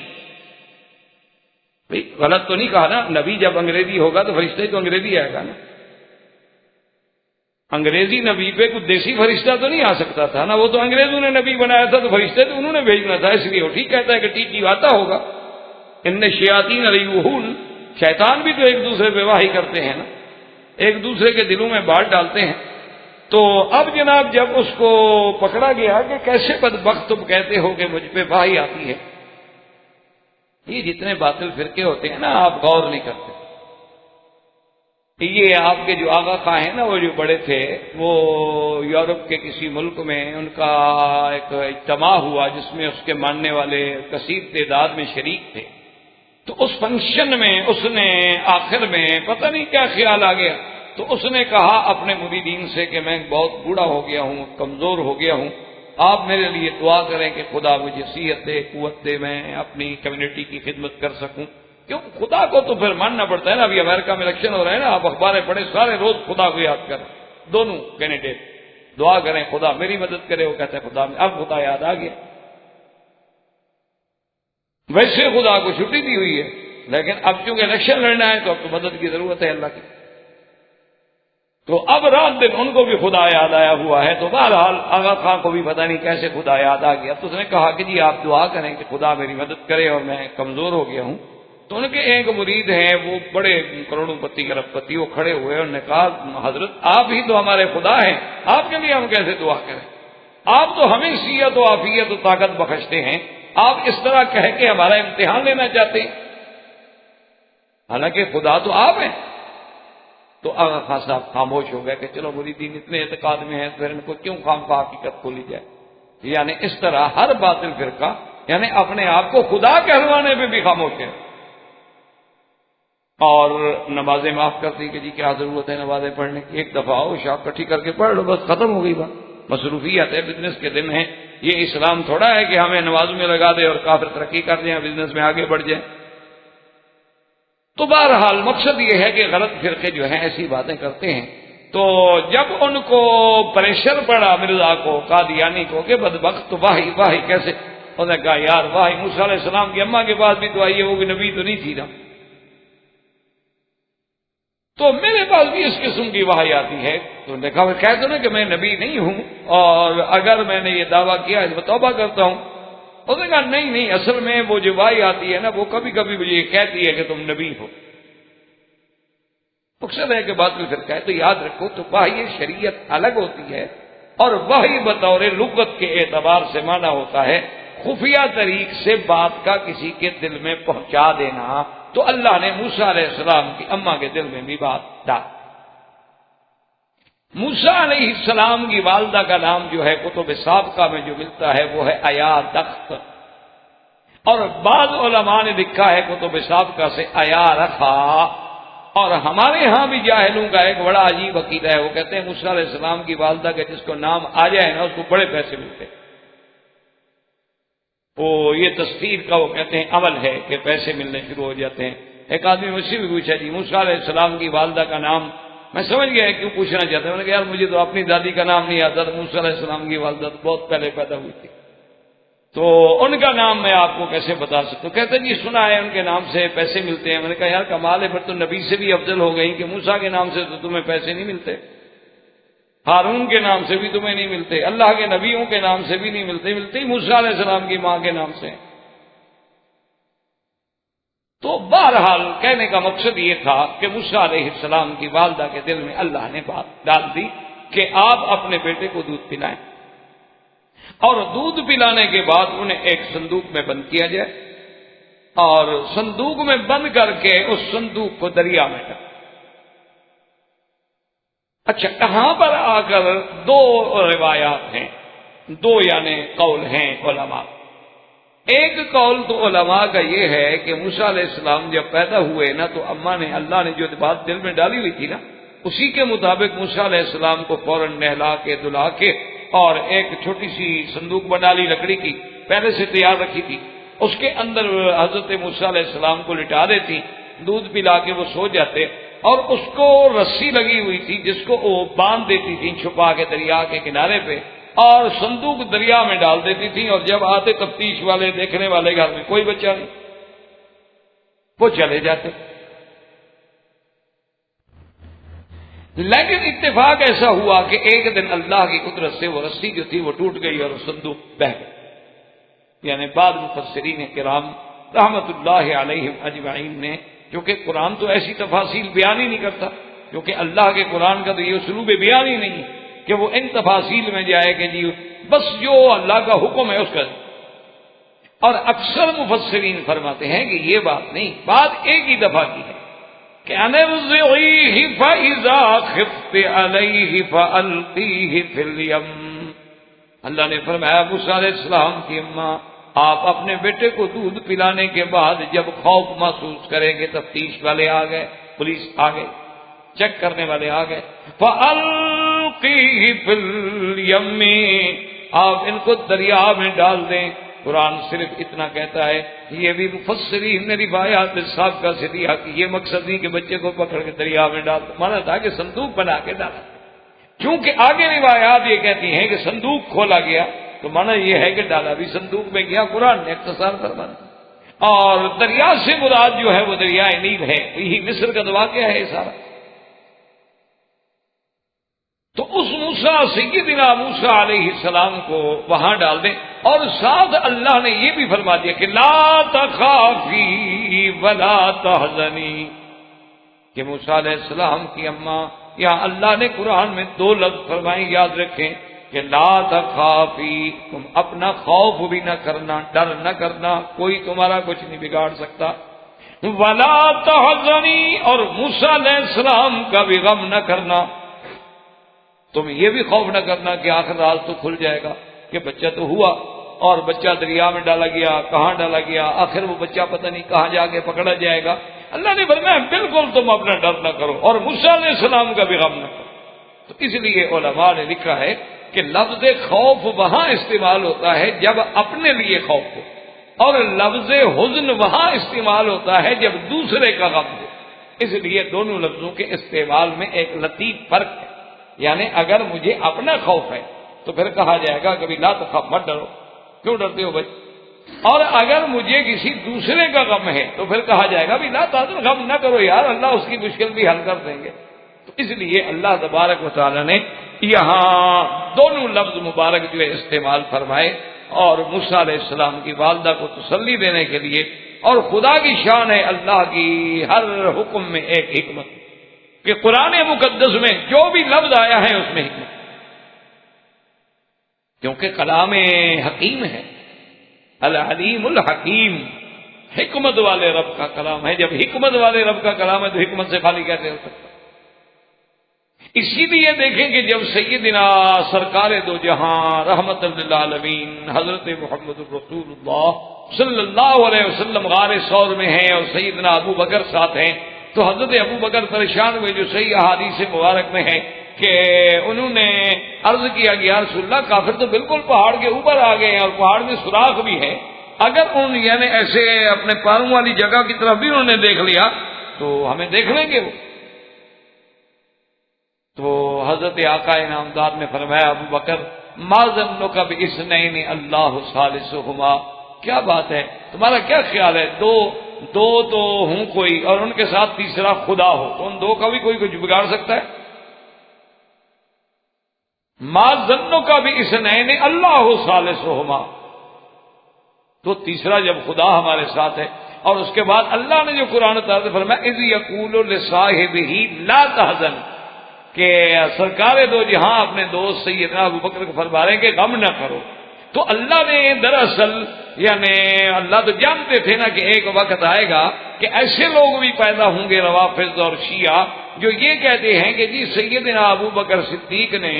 بھئی غلط تو نہیں کہا نا؟ نبی جب انگریزی ہوگا تو فرشتے تو انگریزی آئے گا نا. انگریزی نبی پہ کوئی دیسی فرشتہ تو نہیں آ سکتا تھا نا، وہ تو انگریزوں نے نبی بنایا تھا، تو فرشتے تو انہوں نے بھیجنا تھا. اس لیے وہ ٹھیک کہتا ہے کہ ٹیچی آتا ہوگا. ان شیاطین لیوحون، شیطان بھی تو ایک دوسرے پہ وحی کرتے ہیں نا، ایک دوسرے کے دلوں میں بات ڈالتے ہیں. تو اب جناب جب اس کو پکڑا گیا کہ کیسے بدبخت تم کہتے ہو کہ مجھ پہ وحی آتی ہے. یہ جتنے باطل فرقے ہوتے ہیں نا، آپ غور نہیں کرتے. یہ آپ کے جو آغا خواہ ہیں نا، وہ جو بڑے تھے، وہ یورپ کے کسی ملک میں ان کا ایک اجتماع ہوا جس میں اس کے ماننے والے کثیر تعداد میں شریک تھے. تو اس فنکشن میں اس نے آخر میں پتہ نہیں کیا خیال آ گیا، تو اس نے کہا اپنے مریدین سے کہ میں بہت بوڑھا ہو گیا ہوں، کمزور ہو گیا ہوں، آپ میرے لیے دعا کریں کہ خدا مجھے صحت دے، قوت دے، میں اپنی کمیونٹی کی خدمت کر سکوں. کیوں؟ خدا کو تو پھر ماننا پڑتا ہے نا. ابھی امریکہ میں الیکشن ہو رہے ہیں نا، آپ اخباریں پڑھیں، سارے روز خدا کو یاد کریں. دونوں کینڈیڈیٹ دعا کریں خدا میری مدد کرے. وہ کہتے ہیں خدا میں، اب خدا یاد آ گیا. ویسے خدا کو چھٹی دی ہوئی ہے، لیکن اب چونکہ الیکشن لڑنا ہے تو اب تو مدد کی ضرورت ہے اللہ کی. تو اب رات دن ان کو بھی خدا یاد آیا ہوا ہے. تو بہرحال آغا خان کو بھی پتہ نہیں کیسے خدا یاد آ گیا. تو اس نے کہا کہ جی آپ دعا کریں کہ خدا میری مدد کرے اور میں کمزور ہو گیا ہوں. تو ان کے ایک مرید ہیں، وہ بڑے کروڑوں پتی ارب پتی، وہ کھڑے ہوئے. انہوں نے کہا حضرت آپ ہی تو ہمارے خدا ہیں، آپ کے لیے ہم کیسے دعا کریں؟ آپ تو ہمیں صحت و عافیت و طاقت بخشتے ہیں، آپ اس طرح کہہ کے ہمارا امتحان لینا چاہتے ہیں، حالانکہ خدا تو آپ ہیں. تو آغا خان صاحب خاموش ہو گئے کہ چلو مریدین اتنے اعتقاد میں ہیں، پھر ان کو کیوں خام خواہ حقیقت کھولی جائے. یعنی اس طرح ہر باطل فرقہ یعنی اپنے آپ کو خدا کہلوانے پہ بھی خاموش ہے. اور نمازیں معاف کرتی کہ جی کیا ضرورت ہے نمازیں پڑھنے کی، ایک دفعہ آؤ شاپ کٹھی کر کے پڑھ لو، بس ختم ہو گئی بات. مصروفیات ہے، بزنس کے دن ہیں. یہ اسلام تھوڑا ہے کہ ہمیں نمازوں میں لگا دے اور کافر ترقی کر دیں، بزنس میں آگے بڑھ جائیں. تو بہرحال مقصد یہ ہے کہ غلط فرقے جو ہیں ایسی باتیں کرتے ہیں. تو جب ان کو پریشر پڑا مرزا کو، قادیانی کو، کہ بدبخت واہی واہی کیسے، انہوں نے کہا یار واہی موسیٰ علیہ السلام کی اماں کے پاس بھی تو آئی ہے، وہ بھی نبی تو نہیں تھی نا، تو میرے پاس بھی اس قسم کی وحی آتی ہے. تو نے کہا کہہ دو نا کہ میں نبی نہیں ہوں، اور اگر میں نے یہ دعویٰ کیا ہے تو توبہ کرتا ہوں. اس نے کہا نہیں نہیں، اصل میں وہ جو وحی آتی ہے نا وہ کبھی کبھی مجھے یہ کہتی ہے کہ تم نبی ہو۔ مقصد ہے کہ باطل فرقہ ہے، تو یاد رکھو تو وحی شریعت الگ ہوتی ہے، اور وحی بطور لغت کے اعتبار سے مانا ہوتا ہے خفیہ طریق سے بات کا کسی کے دل میں پہنچا دینا۔ تو اللہ نے موسیٰ علیہ السلام کی اماں کے دل میں بھی بات ڈال۔ موسیٰ علیہ السلام کی والدہ کا نام جو ہے کتب سابقہ میں جو ملتا ہے وہ ہے ایا دخت، اور بعض علماء نے لکھا ہے کتب سابقہ سے ایا رخا، اور ہمارے ہاں بھی جاہلوں کا ایک بڑا عجیب عقیدہ ہے، وہ کہتے ہیں موسیٰ علیہ السلام کی والدہ کا جس کو نام آ جائے نا اس کو بڑے پیسے ملتے ہیں۔ وہ یہ تفسیر کا وہ کہتے ہیں عمل ہے کہ پیسے ملنے شروع ہو جاتے ہیں۔ ایک آدمی مجھ سے بھی پوچھا جی موسیٰ علیہ السلام کی والدہ کا نام، میں سمجھ گیا کیوں پوچھنا چاہتا ہوں، میں نے کہا یار مجھے تو اپنی دادی کا نام نہیں آتا، موسیٰ علیہ السلام کی والدہ تو بہت پہلے پیدا ہوئی تھی، تو ان کا نام میں آپ کو کیسے بتا سکتا ہوں؟ کہتے ہیں جی سنا ہے ان کے نام سے پیسے ملتے ہیں۔ میں نے کہا یار کمال ہے، پھر تو نبی سے بھی افضل ہو گئی کہ موسیٰ کے نام سے تو تمہیں پیسے نہیں ملتے، ہارون کے نام سے بھی تمہیں نہیں ملتے، اللہ کے نبیوں کے نام سے بھی نہیں ملتے، ملتے ہی موسیٰ علیہ السلام کی ماں کے نام سے۔ تو بہرحال کہنے کا مقصد یہ تھا کہ موسیٰ علیہ السلام کی والدہ کے دل میں اللہ نے بات ڈال دی کہ آپ اپنے بیٹے کو دودھ پلائیں، اور دودھ پلانے کے بعد انہیں ایک صندوق میں بند کیا جائے، اور صندوق میں بند کر کے اس صندوق کو دریا میں ڈال۔ اچھا، کہاں پر آ کر دو روایات ہیں، دو یعنی قول ہیں علماء۔ ایک قول تو علماء کا یہ ہے کہ موسیٰ علیہ السلام جب پیدا ہوئے نا تو اماں نے اللہ نے جو بات دل میں ڈالی ہوئی تھی نا اسی کے مطابق موسیٰ علیہ السلام کو فوراً نہلا کے دھلا کے اور ایک چھوٹی سی صندوق بنا لی لکڑی کی، پہلے سے تیار رکھی تھی، اس کے اندر حضرت موسیٰ علیہ السلام کو لٹا دیتی، دودھ پلا کے وہ سو جاتے، اور اس کو رسی لگی ہوئی تھی جس کو وہ باندھ دیتی تھی چھپا کے دریا کے کنارے پہ، اور صندوق دریا میں ڈال دیتی تھی، اور جب آتے تفتیش والے دیکھنے والے گھر میں کوئی بچہ نہیں، وہ چلے جاتے۔ لیکن اتفاق ایسا ہوا کہ ایک دن اللہ کی قدرت سے وہ رسی جو تھی وہ ٹوٹ گئی اور صندوق بہہ گئی۔ یعنی بعض مفسرین کرام رحمت اللہ علیہم اجمعین نے، کیونکہ قرآن تو ایسی تفاصیل بیان ہی نہیں کرتا، کیونکہ اللہ کے قرآن کا تو یہ اسلوب بیان ہی نہیں ہے کہ وہ ان تفاصیل میں جائے کہ جی بس جو اللہ کا حکم ہے اس کا، اور اکثر مفسرین فرماتے ہیں کہ یہ بات نہیں، بات ایک ہی دفعہ کی ہے کہ انرزعیہ فاذا خفت علیہ فالقیہ فی الیم۔ اللہ نے فرمایا موسیٰ علیہ السلام کی اماں آپ اپنے بیٹے کو دودھ پلانے کے بعد جب خوف محسوس کریں گے، تفتیش والے آ گئے، پولیس آ گئے، چیک کرنے والے آ گئے، فالقیہ فی الیم، آپ ان کو دریا میں ڈال دیں۔ قرآن صرف اتنا کہتا ہے، یہ بھی مفسرین نے روایات سابقہ سے دیا کہ یہ مقصد نہیں کہ بچے کو پکڑ کے دریا میں ڈال دو، مانا تھا کہ صندوق بنا کے ڈالا، چونکہ آگے روایات یہ کہتی ہیں کہ صندوق کھولا گیا تو مانا یہ ہے کہ ڈالا بھی صندوق میں گیا، قرآن نے اختصار فرمایا۔ اور دریا سے مراد جو ہے وہ دریائے نیل ہے، یہی مصر کا واقعہ ہے سارا۔ تو اس موسیٰ سیدنا موسیٰ علیہ السلام کو وہاں ڈال دیں، اور ساتھ اللہ نے یہ بھی فرما دیا کہ لا تخافی ولا تحزنی، کہ موسیٰ علیہ السلام کی اماں، یہاں اللہ نے قرآن میں دو لفظ فرمائے، یاد رکھیں کہ لا تخافی، تم اپنا خوف بھی نہ کرنا، ڈر نہ کرنا، کوئی تمہارا کچھ نہیں بگاڑ سکتا، ولا تحزنی، اور موسیٰ علیہ السلام کا بھی غم نہ کرنا، تم یہ بھی خوف نہ کرنا کہ آخر راز تو کھل جائے گا کہ بچہ تو ہوا اور بچہ دریا میں ڈالا گیا، کہاں ڈالا گیا، آخر وہ بچہ پتہ نہیں کہاں جا کے پکڑا جائے گا۔ اللہ نے فرمایا بالکل تم اپنا ڈر نہ کرو، اور موسیٰ علیہ السلام کا بھی غم نہ کرو۔ تو اس لیے علماء نے لکھا ہے کہ لفظ خوف وہاں استعمال ہوتا ہے جب اپنے لیے خوف ہو، اور لفظ حزن وہاں استعمال ہوتا ہے جب دوسرے کا غم ہو۔ اس لیے دونوں لفظوں کے استعمال میں ایک لطیف فرق ہے، یعنی اگر مجھے اپنا خوف ہے تو پھر کہا جائے گا کبھی لا تخف، مت ڈرو، کیوں ڈرتے ہو بھائی، اور اگر مجھے کسی دوسرے کا غم ہے تو پھر کہا جائے گا بھی لا تحزن، غم نہ کرو یار، اللہ اس کی مشکل بھی حل کر دیں گے۔ تو اس لیے اللہ تبارک و تعالی نے یہاں دونوں لفظ مبارک جو ہے استعمال فرمائے، اور موسیٰ علیہ السلام کی والدہ کو تسلی دینے کے لیے. اور خدا کی شان ہے اللہ کی ہر حکم میں ایک حکمت، کہ قرآن مقدس میں جو بھی لفظ آیا ہے اس میں حکمت، کیونکہ کلام حکیم ہے. العلیم الحکیم، حکمت والے رب کا کلام ہے. جب حکمت والے رب کا کلام ہے تو حکمت سے خالی کیسے ہو سکتا؟ اسی لیے دیکھیں کہ جب سیدنا سرکار دو جہاں رحمت للعالمین حضرت محمد رسول اللہ صلی اللہ علیہ وسلم غار ثور میں ہیں اور سیدنا ابو بکر ساتھ ہیں، تو حضرت ابو بکر پریشان ہوئے، جو صحیح احادیث مبارک میں ہے کہ انہوں نے عرض کیا کہ یا رسول اللہ کافر تو بالکل پہاڑ کے اوپر آ گئے ہیں اور پہاڑ میں سوراخ بھی ہے، اگر ان یعنی ایسے اپنے پاؤں والی جگہ کی طرف بھی انہوں نے دیکھ لیا تو ہمیں دیکھ لیں گے وہ. تو حضرت آقا انعامدار نے فرمایا ابو بکر ما ظنک باثنین اللہ ثالثہما، کیا بات ہے تمہارا کیا خیال ہے دو تو ہوں کوئی اور ان کے ساتھ تیسرا خدا ہو، تو ان دو کا بھی کوئی کچھ بگاڑ سکتا ہے؟ ما ظنک باثنین اللہ ثالثہما، تو تیسرا جب خدا ہمارے ساتھ ہے. اور اس کے بعد اللہ نے جو قرآن اتارتے فرمایا اذ یقول لصاحبہ لا تحزن، کہ سرکار دو جہاں اپنے دوست سیدنا ابو بکر کو فرما رہے ہیں کہ غم نہ کرو. تو اللہ نے دراصل یعنی اللہ تو جانتے تھے نا کہ ایک وقت آئے گا کہ ایسے لوگ بھی پیدا ہوں گے روافض اور شیعہ جو یہ کہتے ہیں کہ جی سیدنا ابو بکر صدیق نے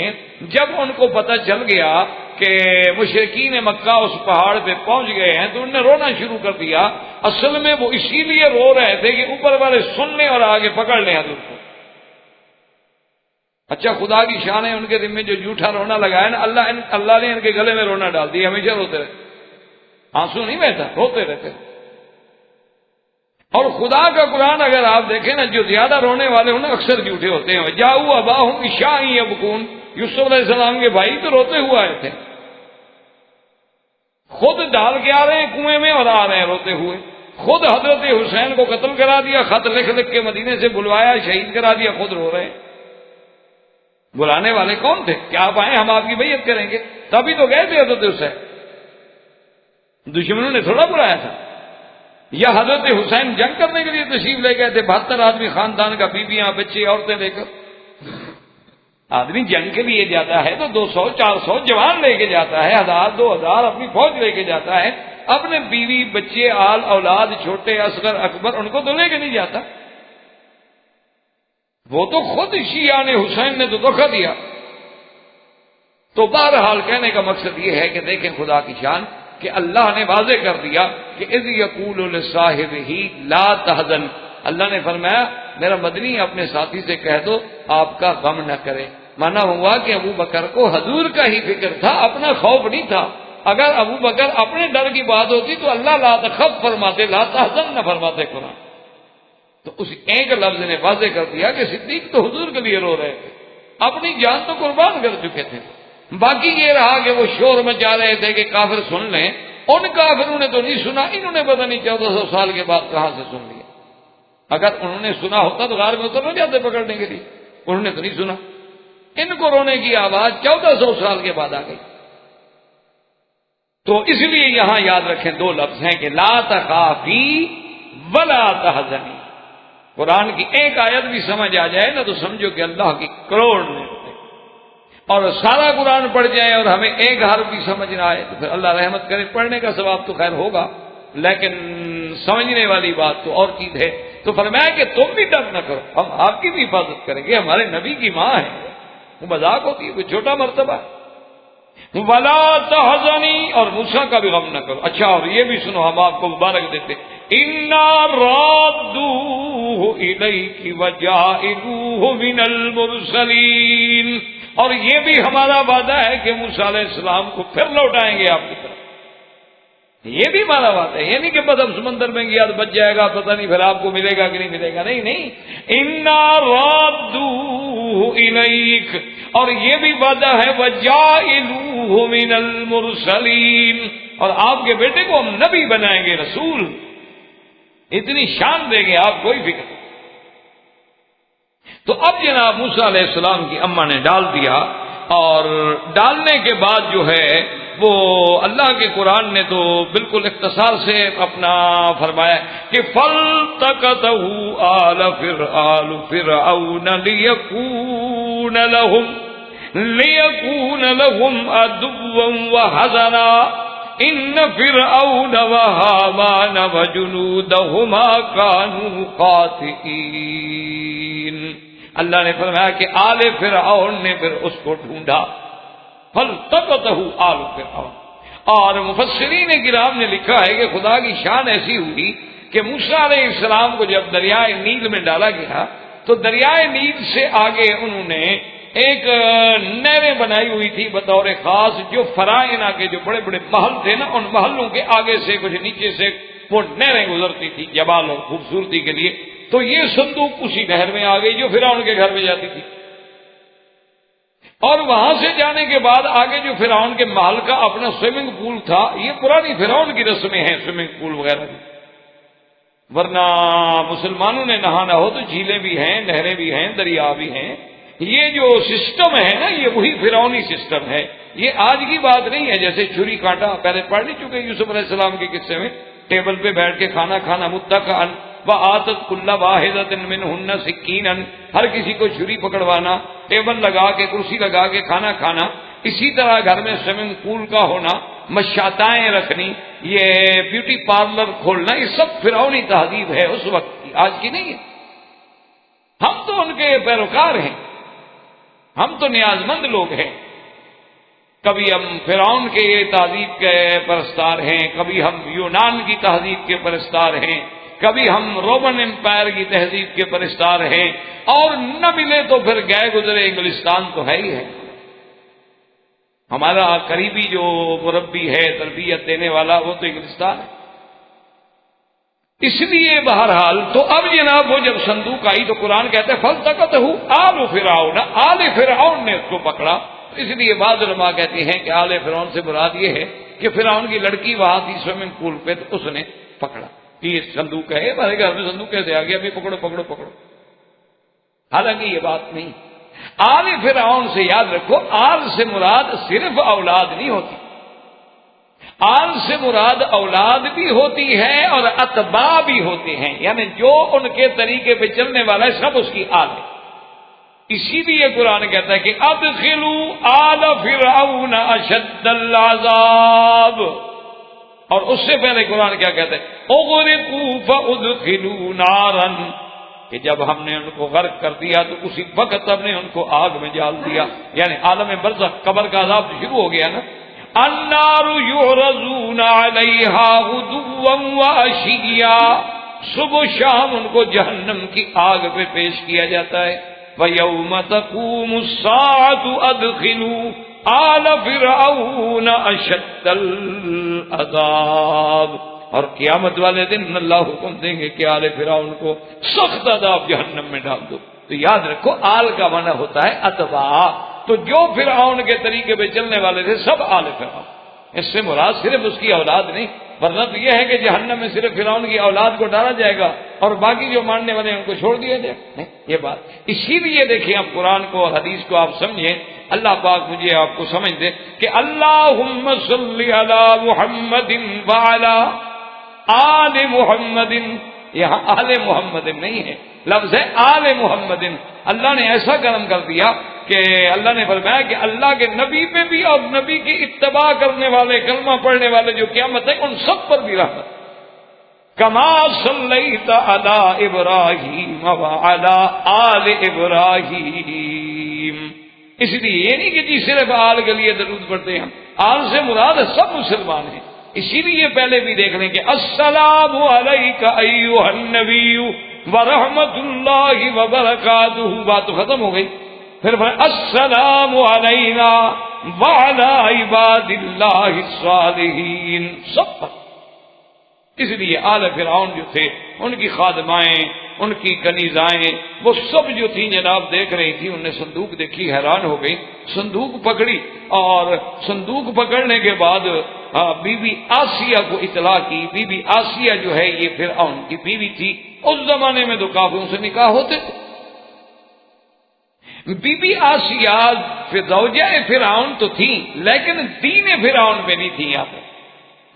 جب ان کو پتہ چل گیا کہ مشرکین مکہ اس پہاڑ پہ پہنچ گئے ہیں تو انہوں نے رونا شروع کر دیا. اصل میں وہ اسی لیے رو رہے تھے کہ اوپر والے سن لیں اور آگے پکڑ لیں حضور کو. اچھا خدا کی شان ہے ان کے دل میں جو جھوٹا رونا لگایا نا اللہ نے ان کے گلے میں رونا ڈال دیا، ہمیشہ روتے رہتے، آنسو نہیں بہتا، روتے رہتے. اور خدا کا قرآن اگر آپ دیکھیں نا جو زیادہ رونے والے ہوں نا اکثر جھوٹے ہوتے ہیں. جاؤ اباہم عشاء یبکون، یوسف علیہ السلام کے بھائی تو روتے ہوئے آئے تھے، خود ڈال کے آ رہے ہیں کنویں میں اور آ رہے ہیں روتے ہوئے. خود حضرت حسین کو قتل کرا دیا، خط لکھ لکھ کے مدینے سے بلوایا، شہید کرا دیا، خود رو رہے ہیں. بلانے والے کون تھے کہ آپ آئیں ہم آپ کی بیعت کریں گے؟ تبھی تو گئے تھے حضرت حسین، دشمنوں نے تھوڑا بلایا تھا. یا حضرت حسین جنگ کرنے کے لیے تشریف لے گئے تھے، 72 آدمی خاندان کا، بیویاں بچے عورتیں لے کر. آدمی جنگ کے لیے جاتا ہے تو 200-400 جوان لے کے جاتا ہے، 1000-2000 اپنی فوج لے کے جاتا ہے، اپنے بیوی بچے آل اولاد چھوٹے اصغر اکبر ان کو تو لے کے نہیں جاتا. وہ تو خود شیعہ نے حسین نے تو دھوکہ دیا. تو بہرحال کہنے کا مقصد یہ ہے کہ دیکھیں خدا کی شان کہ اللہ نے واضح کر دیا کہ اذ یقول لصاحبہ لا تحزن. اللہ نے فرمایا میرا مدنی اپنے ساتھی سے کہہ دو آپ کا غم نہ کرے. مانا ہوا کہ ابو بکر کو حضور کا ہی فکر تھا، اپنا خوف نہیں تھا. اگر ابو بکر اپنے ڈر کی بات ہوتی تو اللہ لا تخف فرماتے، لا تحزن نہ فرماتے قرآن. تو اس ایک لفظ نے واضح کر دیا کہ صدیق تو حضور کے لیے رو رہے تھے، اپنی جان تو قربان کر چکے تھے. باقی یہ رہا کہ وہ شور مچا رہے تھے کہ کافر سن لیں. ان کافروں نے تو نہیں سنا، انہوں نے پتہ نہیں 1400 سال کے بعد کہاں سے سن لیا. اگر انہوں نے سنا ہوتا تو غار میں اتر نہ جاتے پکڑنے کے لیے. انہوں نے تو نہیں سنا. ان کو رونے کی آواز 1400 سال کے بعد آ گئی. تو اس لیے یہاں یاد رکھیں 2 لفظ ہیں کہ لا تخافی ولا تحزنی. قرآن کی ایک آیت بھی سمجھ آ جائے نا تو سمجھو کہ اللہ کی کروڑ نعمتیں، اور سارا قرآن پڑھ جائے اور ہمیں ایک حرف بھی سمجھ نہ آئے تو پھر اللہ رحمت کرے، پڑھنے کا ثواب تو خیر ہوگا لیکن سمجھنے والی بات تو اور چیز ہے. تو فرمایا کہ تم بھی ڈر نہ کرو، ہم آپ کی بھی حفاظت کریں گے، ہمارے نبی کی ماں ہے، وہ مذاق ہوتی ہے، وہ چھوٹا مرتبہ ہے. ولا تحزنی، اور موسیٰ کا بھی غم نہ کرو. اچھا اور یہ بھی سنو ہم آپ کو مبارک دیتے انا رادوہ الیک وجاعلوہ من المرسلین، اور یہ بھی ہمارا وعدہ ہے کہ موسیٰ علیہ السلام کو پھر لوٹائیں گے آپ کی طرف. یہ بھی ہمارا وعدہ ہے، یہ نہیں کہ بس اب سمندر میں گیا تو بچ جائے گا، پتہ نہیں پھر آپ کو ملے گا کہ نہیں ملے گا. نہیں، انا رادوہ الیک، اور یہ بھی وعدہ ہے وجاعلوہ من المرسلین، اور آپ کے بیٹے کو ہم نبی بنائیں گے، رسول، اتنی شان دیں گے آپ، کوئی فکر نہیں. تو اب جناب موسیٰ علیہ السلام کی اماں نے ڈال دیا، اور ڈالنے کے بعد جو ہے وہ اللہ کے قرآن نے تو بالکل اختصار سے اپنا فرمایا کہ فَالْتَقَطَهُ آلُ فِرْعَوْنَ لِيَكُونَ لَهُمْ عَدُوًّا وَحَزَنًا إِنَّ فِرْعَوْنَ وَهَامَانَ وَجُنُودَهُمَا كَانُوا خَاطِئِينَ۔ اللہ نے فرمایا کہ آل فرعون نے پھر اس کو ڈھونڈا، فَالْتَقَطَهُ آلُ فرعون۔ اور مفسرین کرام نے لکھا ہے کہ خدا کی شان ایسی ہوئی کہ موسیٰ علیہ السلام کو جب دریائے نیل میں ڈالا گیا تو دریائے نیل سے آگے انہوں نے ایک نہریں بنائی ہوئی تھی بطور خاص، جو فرائنا کے جو بڑے بڑے محل تھے نا، ان محلوں کے آگے سے کچھ نیچے سے وہ نہریں گزرتی تھی جبال اور خوبصورتی کے لیے۔ تو یہ صندوق اسی نہر میں آ گئی جو فرعون کے گھر میں جاتی تھی، اور وہاں سے جانے کے بعد آگے جو فرعون کے محل کا اپنا سوئمنگ پول تھا، یہ پرانی فرعون کی رسمیں ہیں سوئمنگ پول وغیرہ کی، ورنہ مسلمانوں نے نہانا ہو تو جھیلیں بھی ہیں، نہریں بھی ہیں، دریا بھی ہیں۔ یہ جو سسٹم ہے نا، یہ وہی فرعونی سسٹم ہے، یہ آج کی بات نہیں ہے۔ جیسے چھری کانٹا پہلے پڑھ نہیں چکے یوسف علیہ السلام کے قصے میں، ٹیبل پہ بیٹھ کے کھانا کھانا، متکئن وآتت کل واحدۃ منہن سکینا، ہر کسی کو چھری پکڑوانا، ٹیبل لگا کے کرسی لگا کے کھانا کھانا۔ اسی طرح گھر میں سوئمنگ پول کا ہونا، مشاتائیں رکھنی، یہ بیوٹی پارلر کھولنا، یہ سب فرعونی تہذیب ہے اس وقت کی، آج کی نہیں ہے۔ ہم تو ان کے پیروکار ہیں، ہم تو نیاز مند لوگ ہیں۔ کبھی ہم فرعون کے تہذیب کے پرستار ہیں، کبھی ہم یونان کی تہذیب کے پرستار ہیں، کبھی ہم رومن امپائر کی تہذیب کے پرستار ہیں، اور نہ ملے تو پھر گئے گزرے انگلستان تو ہے ہی ہے۔ ہمارا قریبی جو مربی ہے، تربیت دینے والا، وہ تو انگلستان ہے۔ اس لیے بہرحال تو اب جناب وہ جب صندوق آئی تو قرآن کہتا ہے فَالْتَقَطَهُ آلُ فِرْعَوْنَ، آل فرعون نے اس کو پکڑا۔ اس لیے بعض علماء کہتے ہیں کہ آل فرعون سے مراد یہ ہے کہ فرعون کی لڑکی وہاں تھی سوئمنگ پول پہ، تو اس نے پکڑا کہ یہ صندوق ہے، ہمارے گھر میں صندوق کیسے آ گیا، ابھی پکڑو پکڑو پکڑو۔ حالانکہ یہ بات نہیں، آل فرعون سے یاد رکھو، آل سے مراد صرف اولاد نہیں ہوتی، آل سے مراد اولاد بھی ہوتی ہے اور اتباع بھی ہوتے ہیں، یعنی جو ان کے طریقے پہ چلنے والا ہے سب اس کی آل ہے۔ اسی لیے قرآن کہتا ہے کہ ادخلوا آل فرعون اشد العذاب، اور اس سے پہلے قرآن کیا کہتا ہے اغرقوا فادخلوا نارا، کہ جب ہم نے ان کو غرق کر دیا تو اسی وقت ہم نے ان کو آگ میں ڈال دیا، یعنی عالم برزخ قبر کا عذاب شروع ہو گیا نا۔ النار یعرضون علیہا غدوا وعشیا، صبح شام ان کو جہنم کی آگ پہ پیش کیا جاتا ہے۔ وَيَوْمَ تَقُومُ السَّاعَةُ أَدْخِلُوا آلَ فِرْعَوْنَ أَشَدَّ الْعَذَابِ، اور قیامت والے دن اللہ حکم دیں گے کہ آل فرعون کو سخت عذاب جہنم میں ڈال دو۔ تو یاد رکھو آل کا معنی ہوتا ہے اتباع، تو جو فرعون کے طریقے پہ چلنے والے تھے سب آل فرعون، اس سے مراد صرف اس کی اولاد نہیں، ورنہ تو یہ ہے کہ جہنم میں صرف فرعون کی اولاد کو ڈالا جائے گا اور باقی جو ماننے والے ہیں ان کو چھوڑ دیا جائے، نہیں یہ بات۔ اسی لیے دیکھیں آپ قرآن کو اور حدیث کو آپ سمجھیں، اللہ پاک مجھے آپ کو سمجھ دے کہ اللہم صلی علی محمد وعلی آل محمد، یہاں آل محمد نہیں ہے، لفظ ہے آل محمد۔ اللہ نے ایسا کرم کر دیا کہ اللہ نے فرمایا کہ اللہ کے نبی پہ بھی اور نبی کی اتباع کرنے والے، کلمہ پڑھنے والے جو قیامت ہے ان سب پر بھی رحمت۔ کما صلیت علی ابراہیم وعلی آل ابراہیم، اس لیے یہ نہیں کہ جی صرف آل کے لیے درود پڑھتے ہیں، آل سے مراد سب مسلمان ہیں۔ اسی لیے پہلے بھی دیکھ لیں کہ السلام علیک ایھا النبی ورحمۃ اللہ وبرکاتہ، بات تو ختم ہو گئی۔ پھر السلام علینا وعلی عباد اللہ الصالحین، سب پر۔ اس لیے آل فرعون جو تھے، ان کی خادمائیں، ان کی کنیزائیں، وہ سب جو تھیں جناب دیکھ رہی تھی، انہیں صندوق دیکھی حیران ہو گئی، صندوق پکڑی، اور صندوق پکڑنے کے بعد بی بی آسیہ کو اطلاع کی۔ بی بی آسیہ جو ہے یہ فرعون کی بیوی تھی، اس زمانے میں تو کافروں سے نکاح ہوتے تھے۔ بی بی آسیہ زوجہ فرعون تو تھی لیکن دین فرعون پہ نہیں تھی. یہاں پہ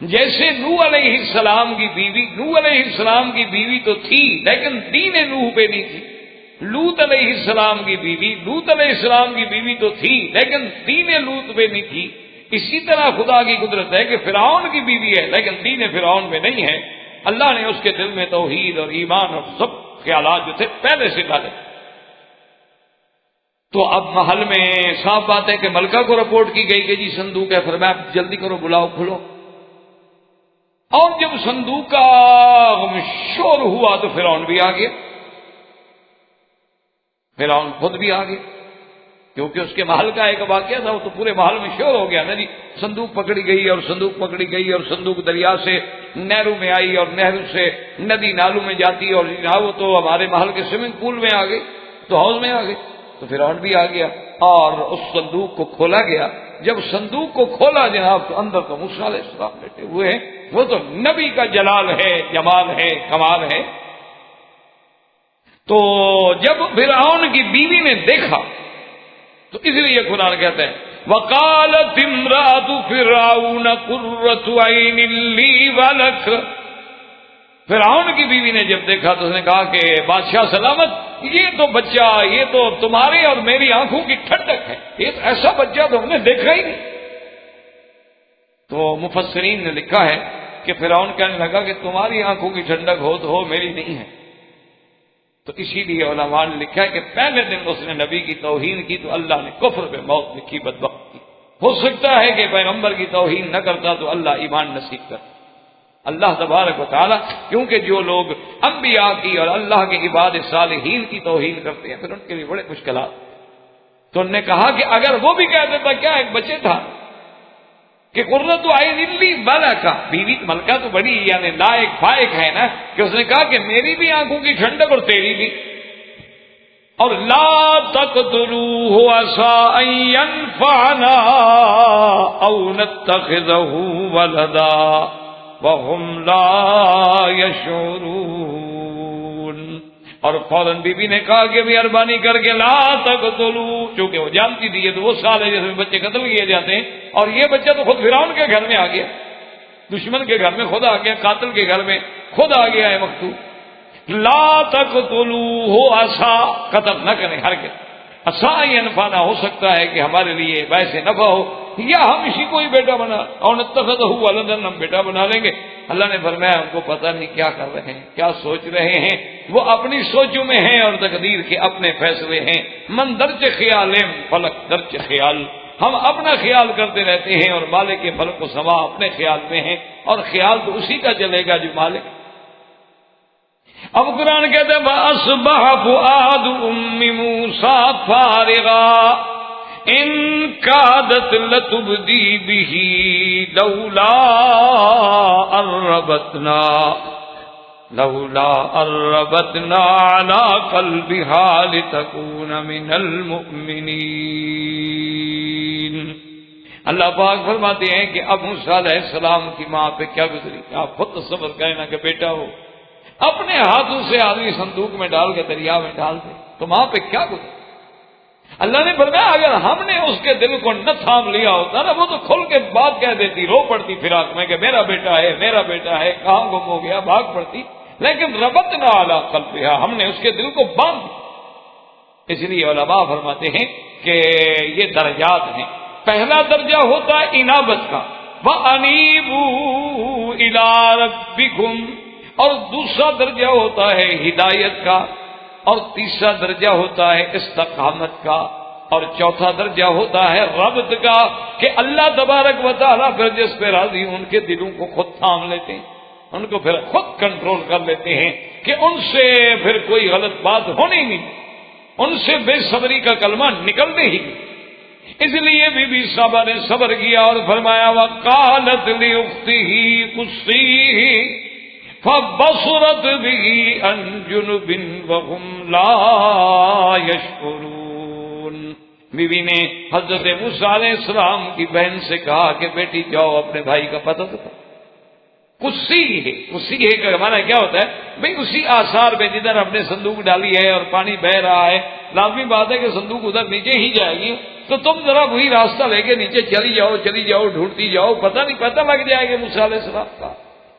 جیسے نوح علیہ السلام کی بیوی، نوح علیہ السلام کی بیوی تو تھی لیکن دین نوح پہ نہیں تھی. لوط علیہ السلام کی بیوی، لوط علیہ السلام کی بیوی تو تھی لیکن دین لوط پہ نہیں تھی. اسی طرح خدا کی قدرت ہے کہ فرعون کی بیوی ہے لیکن دین فرعون پہ نہیں ہے. اللہ نے اس کے دل میں توحید اور ایمان اور سب خیالات جو تھے پہلے سے ڈالے. تو اب محل میں صاف بات ہے کہ ملکہ کو رپورٹ کی گئی کہ جی صندوق ہے. فرمایا جلدی کرو، بلاؤ، کھلو. اور جب صندوق کا شور ہوا تو فرعون بھی آ گیا. فرعون خود بھی آ گیا کیونکہ اس کے محل کا ایک واقعہ تھا. وہ تو پورے محل میں شور ہو گیا نا جی، صندوق پکڑی گئی اور صندوق پکڑی گئی اور صندوق دریا سے نہروں میں آئی اور نہروں سے ندی نالوں میں جاتی اور وہ تو ہمارے محل کے سوئمنگ پول میں آ گئی، تو حوض میں آ گئی. تو فرعون بھی آ گیا اور اس صندوق کو کھولا گیا. جب صندوق کو کھولا جناب تو اندر تو موسیٰ علیہ السلام بیٹھے ہوئے ہیں. وہ تو نبی کا جلال ہے، جمال ہے، کمال ہے. تو جب فرعون کی بیوی نے دیکھا تو اس لیے قرآن کہتا ہے وَقَالَتِ امْرَأَتُ فِرْعَوْنَ قُرَّةُ عَيْنٍ لِّي وَلَكَ. فرعون کی بیوی نے جب دیکھا تو اس نے کہا کہ بادشاہ سلامت، یہ تو بچہ، یہ تو تمہاری اور میری آنکھوں کی ٹھنڈک ہے. یہ تو ایسا بچہ تو ہم نے دیکھا ہی نہیں. تو مفسرین نے لکھا ہے کہ فرعون کہنے لگا کہ تمہاری آنکھوں کی ٹھنڈک ہو تو ہو، میری نہیں ہے. تو اسی لیے علماء نے لکھا ہے کہ پہلے دن اس نے نبی کی توہین کی تو اللہ نے کفر پہ موت لکھی، بدبخت کی. ہو سکتا ہے کہ پیغمبر کی توہین نہ کرتا تو اللہ ایمان نصیب کرتا. اللہ تبارک و تعالیٰ کیونکہ جو لوگ انبیاء کی اور اللہ کے عباد صالحین کی توہین کرتے ہیں پھر ان کے لیے بڑے مشکلات. تو انہوں نے کہا کہ اگر وہ بھی کہہ دیتا، کیا ایک بچے تھا کہ قرۃ عین لی ولک، بیوی ملکہ تو بڑی یعنی لائق فائق ہے نا، کہ اس نے کہا کہ میری بھی آنکھوں کی ٹھنڈک اور تیری بھی. اور لا تقتلوہ عسى ان ينفعنا او نتخذہ ولدا وهم لا يشعرون. اور فوراً بی بی نے کہا کہ مہربانی کر کے لا تقتلوا، چونکہ وہ جانتی تھی یہ تو وہ سال ہے جس میں بچے قتل کیے جاتے ہیں اور یہ بچہ تو خود فرعون کے گھر میں آ گیا، دشمن کے گھر میں خود آ گیا، قاتل کے گھر میں خود آ گیا ہے مقتول. لا تقتلوہ عسى، قتل نہ کریں ہرگز. عسى ان ينفعنا، ہو سکتا ہے کہ ہمارے لیے باعث نفع ہو یا ہم اسی کو ہی بیٹا بنا، اور نتخذہ ولدا، ہم بیٹا بنا لیں گے. اللہ نے فرمایا ان کو پتہ نہیں کیا کر رہے ہیں، کیا سوچ رہے ہیں. وہ اپنی سوچوں میں ہیں اور تقدیر کے اپنے فیصلے ہیں. من درج خیال فلک درج خیال، ہم اپنا خیال کرتے رہتے ہیں اور مالک کے فلک و سما اپنے خیال میں ہیں اور خیال تو اسی کا چلے گا جو مالک. اب قرآن کہتے ہیں وَأَصْبَحَ فُؤَادُ أُمِّ مُوسَىٰ فَارِغًا إِن كَادَتْ لَتُبْدِي بِهِ لَوْلَا أَرَّبَتْنَا عَلَىٰ قَلْبِهَا لِتَكُونَ مِنَ الْمُؤْمِنِينَ. اللہ پاک فرماتے ہیں کہ اب موسیٰ علیہ السلام کی ماں پہ کیا گزری. آپ خود تصور کریں نا کہ بیٹا ہو اپنے ہاتھوں سے آدمی صندوق میں ڈال کے دریا میں ڈال دے تو وہاں پہ کیا گزرے. اللہ نے فرمایا اگر ہم نے اس کے دل کو نہ تھام لیا ہوتا نا، وہ تو کھل کے بات کہہ دیتی، رو پڑتی فراق میں کہ میرا بیٹا ہے، میرا بیٹا ہے، کہاں گم ہو گیا، بھاگ پڑتی. لیکن ربطنا علی قلبہا، ہم نے اس کے دل کو باندھ دیا. اس لیے علماء فرماتے ہیں کہ یہ درجات ہیں. پہلا درجہ ہوتا ہے انابت کا، وَأَنِيبُوا إِلَىٰ رَبِّكُمْ، اور دوسرا درجہ ہوتا ہے ہدایت کا، اور تیسرا درجہ ہوتا ہے استقامت کا، اور چوتھا درجہ ہوتا ہے ربط کا کہ اللہ تبارک و تعالیٰ پھر جس پہ راضی ان کے دلوں کو خود تھام لیتے ہیں، ان کو پھر خود کنٹرول کر لیتے ہیں کہ ان سے پھر کوئی غلط بات ہونی نہیں، ان سے بے صبری کا کلمہ نکلنے ہی نہیں. اس لیے بی بی صاحبہ نے صبر کیا اور فرمایا وَقَالَتْ لِأُخْتِهِ قُصِّيهِ فَبَصُرَتْ بِهِ عَنْ جُنُبٍ وَهُمْ لَا يَشْعُرُونَ. بی بی نے حضرت موسیٰ علیہ السلام کی بہن سے کہا کہ بیٹی جاؤ اپنے بھائی کا پتہ بتاؤ. کسی ہے کہ ہمارا کیا ہوتا ہے بھئی اسی آثار پہ جدھر ہم نے صندوق ڈالی ہے اور پانی بہ رہا ہے، لازمی بات ہے کہ صندوق ادھر نیچے ہی جائے گی، تو تم ذرا وہی راستہ لے کے نیچے چلی جاؤ ڈھونڈتی جاؤ، پتہ لگ جائے گا موسیٰ علیہ السلام کا۔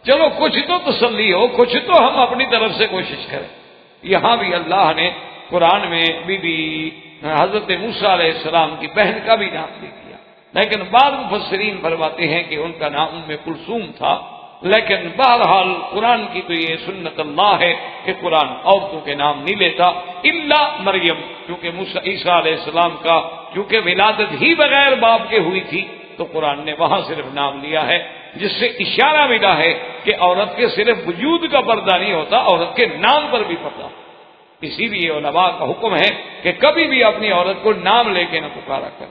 چلو کچھ تو تسلی ہو، کچھ تو ہم اپنی طرف سے کوشش کریں۔ یہاں بھی اللہ نے قرآن میں بی حضرت موسیٰ علیہ السلام کی بہن کا بھی نام لے دیا، لیکن بعض مفسرین فرماتے ہیں کہ ان کا نام ام کلثوم تھا۔ لیکن بہرحال قرآن کی تو یہ سنت اللہ ہے کہ قرآن عورتوں کے نام نہیں لیتا الا مریم، کیونکہ عیسیٰ علیہ السلام کا کیونکہ ولادت ہی بغیر باپ کے ہوئی تھی تو قرآن نے وہاں صرف نام لیا ہے، جس سے اشارہ ملا ہے کہ عورت کے صرف وجود کا پردہ نہیں ہوتا، عورت کے نام پر بھی پردہ۔ اسی لیے علماء کا حکم ہے کہ کبھی بھی اپنی عورت کو نام لے کے نہ پکارا کر۔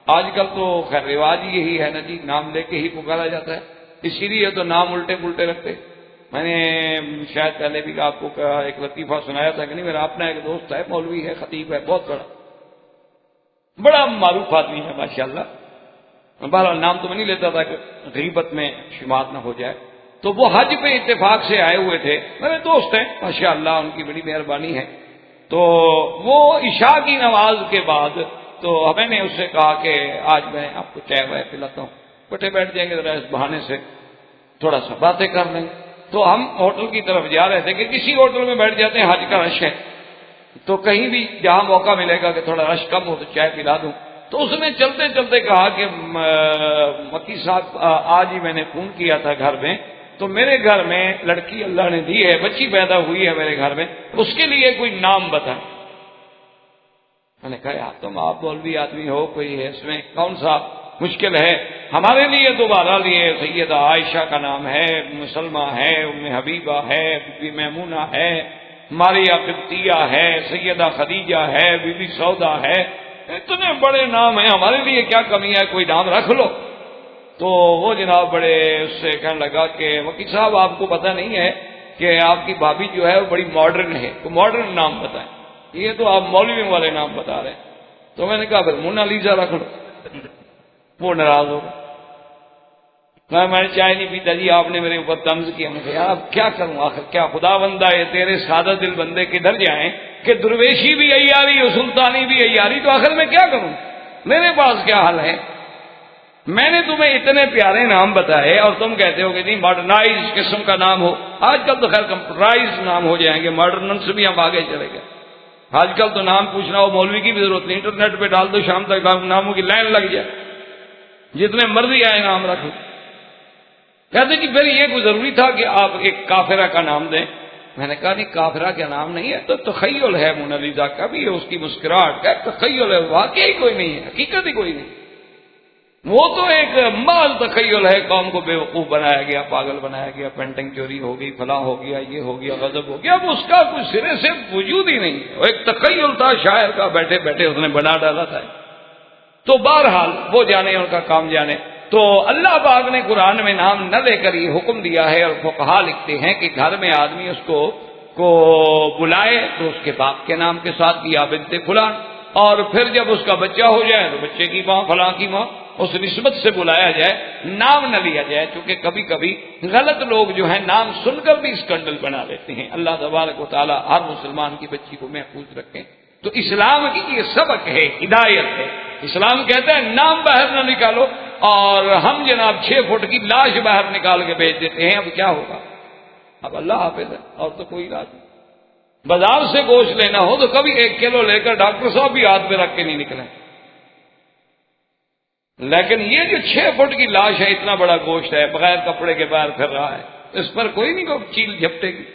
آج کل تو خیر رواج یہی ہے نا جی، نام لے کے ہی پکارا جاتا ہے، اسی لیے تو نام الٹے پلٹے رکھتے۔ میں نے شاید پہلے بھی آپ کو ایک لطیفہ سنایا تھا کہ نہیں، میرا اپنا ایک دوست ہے، مولوی ہے، خطیب ہے، بہت بڑا معروف آدمی ہے ماشاءاللہ، بہرحال نام تو میں نہیں لیتا تھا کہ غیبت میں شمار نہ ہو جائے۔ تو وہ حج پہ اتفاق سے آئے ہوئے تھے، میرے دوست ہیں ماشاءاللہ، ان کی بڑی مہربانی ہے۔ تو وہ عشاء کی نماز کے بعد تو میں نے اس سے کہا کہ آج میں آپ کو چائے وائے پلاتا ہوں، بیٹھے بیٹھ جائیں گے ذرا اس بہانے سے تھوڑا سا باتیں کر لیں گے۔ تو ہم ہوٹل کی طرف جا رہے تھے کہ کسی ہوٹل میں بیٹھ جاتے ہیں، حج کا رش ہے، تو کہیں بھی جہاں موقع ملے گا کہ تھوڑا رش کم ہو تو چائے پلا دوں۔ تو اس نے چلتے چلتے کہا کہ مکی صاحب آج ہی میں نے فون کیا تھا گھر میں، تو میرے گھر میں لڑکی اللہ نے دی ہے، بچی پیدا ہوئی ہے میرے گھر میں، اس کے لیے کوئی نام بتائیں۔ میں نے کہا یار تم آپ مولوی آدمی ہو، کوئی ہے اس میں کون سا مشکل ہے؟ ہمارے لیے تو بہرحال یہ سیدہ عائشہ کا نام ہے، مسلمہ ہے، ام حبیبہ ہے، بی میمونہ ہے، ماریہ قبطیہ ہے، سیدہ خدیجہ ہے، بی بی سودا ہے، اتنے بڑے نام ہیں، ہمارے لیے کیا کمی ہے، کوئی نام رکھ لو۔ تو وہ جناب بڑے اس سے کہنے لگا کہ وکیل صاحب آپ کو پتہ نہیں ہے کہ آپ کی بھابھی جو ہے وہ بڑی ماڈرن ہے، تو ماڈرن نام بتائیں، یہ تو آپ مولوی والے نام بتا رہے ہیں۔ تو میں نے کہا پھر مونالیزا رکھ لو۔ وہ ناراض ہو گیا، میں نے چائے نہیں پیتا جی، آپ نے میرے اوپر طنز کیا۔ میں نے کہا اب کیا کروں، آخر کیا خدا بندہ ہے، تیرے سادہ دل بندے کدھر جائیں کہ درویشی بھی عیاری اور سلطانی بھی عیاری، تو آخر میں کیا کروں، میرے پاس کیا حل ہے؟ میں نے تمہیں اتنے پیارے نام بتائے اور تم کہتے ہو کہ نہیں ماڈرنائز قسم کا نام ہو۔ آج کل تو خیر کمپیوٹرائز نام ہو جائیں گے، ماڈرن سے بھی ہم آگے چلے گئے۔ آج کل تو نام پوچھنا ہو مولوی کی بھی ضرورت نہیں، انٹرنیٹ پہ ڈال دو، شام تک ناموں کی لائن لگ جائے، جتنے مرضی آئے نام رکھو۔ کہتے کہ پھر یہ کوئی ضروری تھا کہ آپ ایک کافرہ کا نام دیں؟ میں نے کہا نہیں کافرہ کا نام نہیں ہے، تو تخیل ہے، مونالیزا کا بھی ہے، اس کی مسکراہٹ کا تخیل ہے، واقعی کوئی نہیں ہے، حقیقت ہی کوئی نہیں، وہ تو ایک محض تخیل ہے، قوم کو بے وقوف بنایا گیا، پاگل بنایا گیا، پینٹنگ چوری ہو گئی، فلاں ہو گیا، یہ ہو گیا، غضب ہو گیا، اب اس کا کوئی سرے سے وجود ہی نہیں ہے، وہ ایک تخیل تھا شاعر کا، بیٹھے بیٹھے اس نے بنا ڈالا تھا۔ تو بہرحال وہ جانے، ان کا کام جانے۔ تو اللہ پاک نے قرآن میں نام نہ لے کر یہ حکم دیا ہے، اور فقہا لکھتے ہیں کہ گھر میں آدمی اس کو بلائے تو اس کے باپ کے نام کے ساتھ یا بنت فلاں، اور پھر جب اس کا بچہ ہو جائے تو بچے کی ماں، فلاں کی ماں، اس نسبت سے بلایا جائے، نام نہ لیا جائے، کیونکہ کبھی کبھی غلط لوگ جو ہیں نام سن کر بھی اسکینڈل بنا لیتے ہیں۔ اللہ تبارک و تعالی ہر مسلمان کی بچی کو محفوظ رکھیں۔ تو اسلام کی یہ سبق ہے، ہدایت ہے۔ اسلام کہتا ہے نام باہر نہ نکالو، اور ہم جناب 6 فٹ کی لاش باہر نکال کے بیچ دیتے ہیں، اب کیا ہوگا؟ اب اللہ حافظ ہے، اور تو کوئی علاج نہیں۔ بازار سے گوشت لینا ہو تو کبھی 1 کلو لے کر ڈاکٹر صاحب بھی ہاتھ پہ رکھ کے نہیں نکلیں، لیکن یہ جو 6 فٹ کی لاش ہے، اتنا بڑا گوشت ہے، بغیر کپڑے کے باہر پھر رہا ہے، اس پر کوئی نہیں کوئی چیل جھپٹے گی۔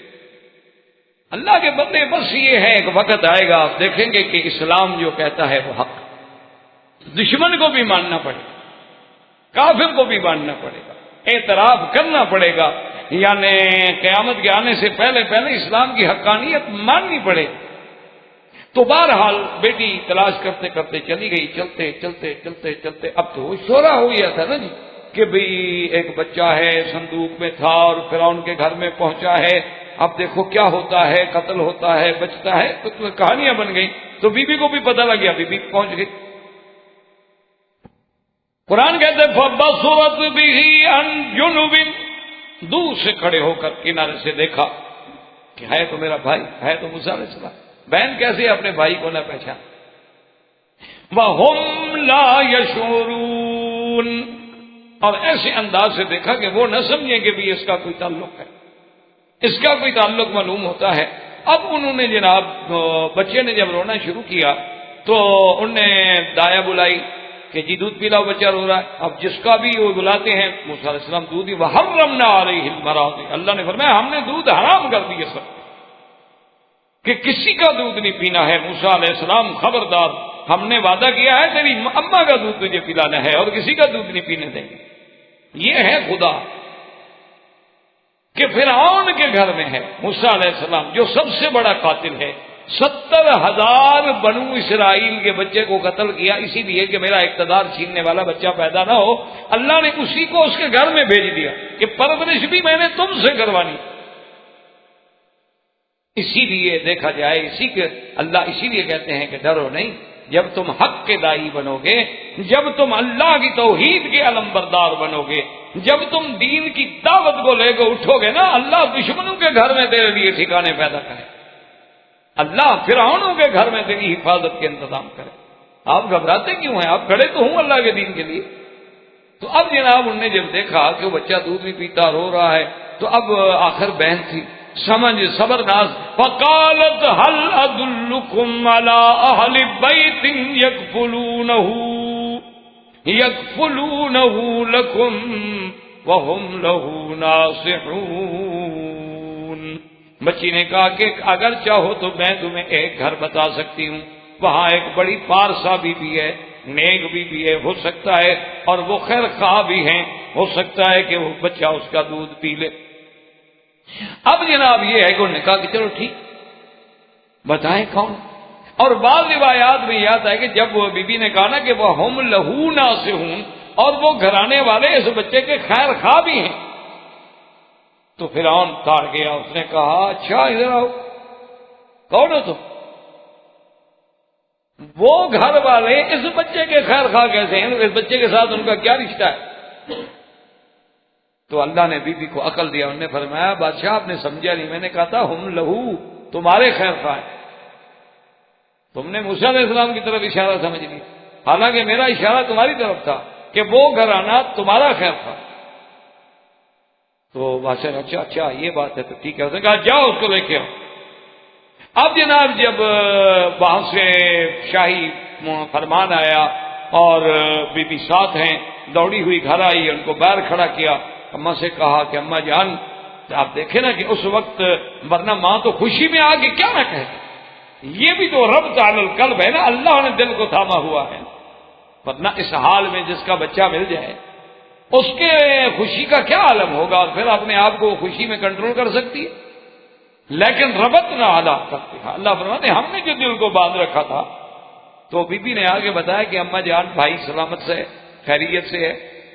اللہ کے بندے بس یہ ہے، ایک وقت آئے گا آپ دیکھیں گے کہ اسلام جو کہتا ہے وہ حق، دشمن کو بھی ماننا پڑے گا، کافر کو بھی ماننا پڑے گا، اعتراف کرنا پڑے گا، یعنی قیامت کے آنے سے پہلے پہلے اسلام کی حقانیت ماننی پڑے گی۔ تو بہرحال بیٹی تلاش کرتے کرتے چلی گئی، چلتے چلتے چلتے چلتے اب تو شورا ہو گیا تھا نا جی کہ بھئی ایک بچہ ہے صندوق میں تھا اور فرعون کے گھر میں پہنچا ہے، اب دیکھو کیا ہوتا ہے، قتل ہوتا ہے، بچتا ہے، تو کہانیاں بن گئی۔ تو بی بی کو بھی پتہ لگ گیا، بی بی پہنچ گئی۔ قرآن کہتے فَبَصُرَتْ بِهِ عَنْ جُنُبٍ، دور سے کھڑے ہو کر کنارے سے دیکھا کہ ہے تو میرا بھائی، ہے تو موسیٰ علیہ السلام، بہن کیسے اپنے بھائی کو نہ پہچان؟ وَهُمْ لَا يَشْعُرُونَ، اور ایسے انداز سے دیکھا کہ وہ نہ سمجھیں کہ بھی اس کا کوئی تعلق ہے، اس کا کوئی تعلق معلوم ہوتا ہے۔ اب انہوں نے جناب بچے نے جب رونا شروع کیا تو انہوں نے دایا بلائی کہ جی دودھ پلاؤ، بچہ رو رہا ہے۔ اب جس کا بھی وہ بلاتے ہیں موسیٰ علیہ السلام دودھ ہی، وَحَرَّمْنَا عَلَيْهِ الْمَرَاضِعَ، اللہ نے فرمایا ہم نے دودھ حرام کر دیا سب کہ کسی کا دودھ نہیں پینا ہے۔ موسیٰ علیہ السلام خبردار، ہم نے وعدہ کیا ہے تیری اماں کا دودھ تجھے پلانا ہے اور کسی کا دودھ نہیں پینے دیں گے۔ یہ ہے خدا کہ فرعون کے گھر میں ہے موسیٰ علیہ السلام جو سب سے بڑا قاتل ہے، 70,000 بنو اسرائیل کے بچے کو قتل کیا اسی لیے کہ میرا اقتدار چھیننے والا بچہ پیدا نہ ہو۔ اللہ نے اسی کو اس کے گھر میں بھیج دیا کہ پرورش بھی میں نے تم سے کروانی۔ اسی لیے دیکھا جائے اللہ اسی لیے کہتے ہیں کہ ڈرو نہیں، جب تم حق کے دائی بنو گے، جب تم اللہ کی توحید کے علمبردار بنو گے، جب تم دین کی دعوت کو لے کے اٹھو گے نا، اللہ دشمنوں کے گھر میں تیرے لیے ٹھکانے پیدا کرے، اللہ فرعونوں کے گھر میں تیری حفاظت کے انتظام کرے۔ آپ گھبراتے کیوں ہیں؟ آپ کھڑے تو ہوں اللہ کے دین کے لیے۔ تو اب جناب انہوں نے جب دیکھا کہ وہ بچہ دودھ نہیں پیتا، رو رہا ہے، تو اب آخر بہن تھی سمجھ صبرناز، فقالت هل ادلکم علی اہل بیت یکفلونہ لکم وہم لہ ناصحون۔ بچی نے کہا کہ اگر چاہو تو میں تمہیں ایک گھر بتا سکتی ہوں، وہاں ایک بڑی پارسا بھی ہے، نیک بھی ہے، ہو سکتا ہے اور وہ خیر خواہ بھی ہیں، ہو سکتا ہے کہ وہ بچہ اس کا دودھ پی لے۔ اب جناب یہ ہے کہ انہوں نے کہا کہ چلو ٹھیک بتائیں کون۔ اور بعض روایات میں یہ آتا ہے کہ جب وہ بی بی نے کہا نا کہ وہ ہم لہو ناصحون اور وہ گھرانے والے اس بچے کے خیر خواہ بھی ہیں، تو فرعون تاڑ گیا، اس نے کہا اچھا ادھر آؤ، کون ہو تم؟ وہ گھر والے اس بچے کے خیر خواہ کیسے ہیں؟ اس بچے کے ساتھ ان کا کیا رشتہ ہے؟ تو اللہ نے بی بی کو عقل دیا، انہوں نے فرمایا بادشاہ آپ نے سمجھا نہیں، میں نے کہا تھا ہم لہو تمہارے خیر خواہ ہیں، تم نے موسیٰ علیہ السلام کی طرف اشارہ سمجھ لیا، حالانکہ میرا اشارہ تمہاری طرف تھا کہ وہ گھرانہ تمہارا خیر خواہ۔ تو بادشاہ نے اچھا یہ بات ہے تو ٹھیک ہے، اس نے کہا جاؤ اس کو لے کے آؤ۔ اب جناب جب وہاں سے شاہی فرمان آیا اور بی بی ساتھ ہیں، دوڑی ہوئی گھر آئی، ان کو باہر کھڑا کیا، اماں سے کہا کہ اماں جان آپ دیکھیں نا کہ اس وقت ورنہ ماں تو خوشی میں آ کے کیا نہ کہتے، یہ بھی تو رب تعالی القلب ہے نا، اللہ نے دل کو تھاما ہوا ہے، ورنہ اس حال میں جس کا بچہ مل جائے اس کے خوشی کا کیا عالم ہوگا، اور پھر اپنے آپ کو خوشی میں کنٹرول کر سکتی ہے۔ لیکن ربط نہ ادا کرتے ہیں، اللہ فرماتے ہیں ہم نے جو دل کو باندھ رکھا تھا۔ تو بی بی نے آگے بتایا کہ اماں جان بھائی سلامت سے ہے، خیریت سے ہے،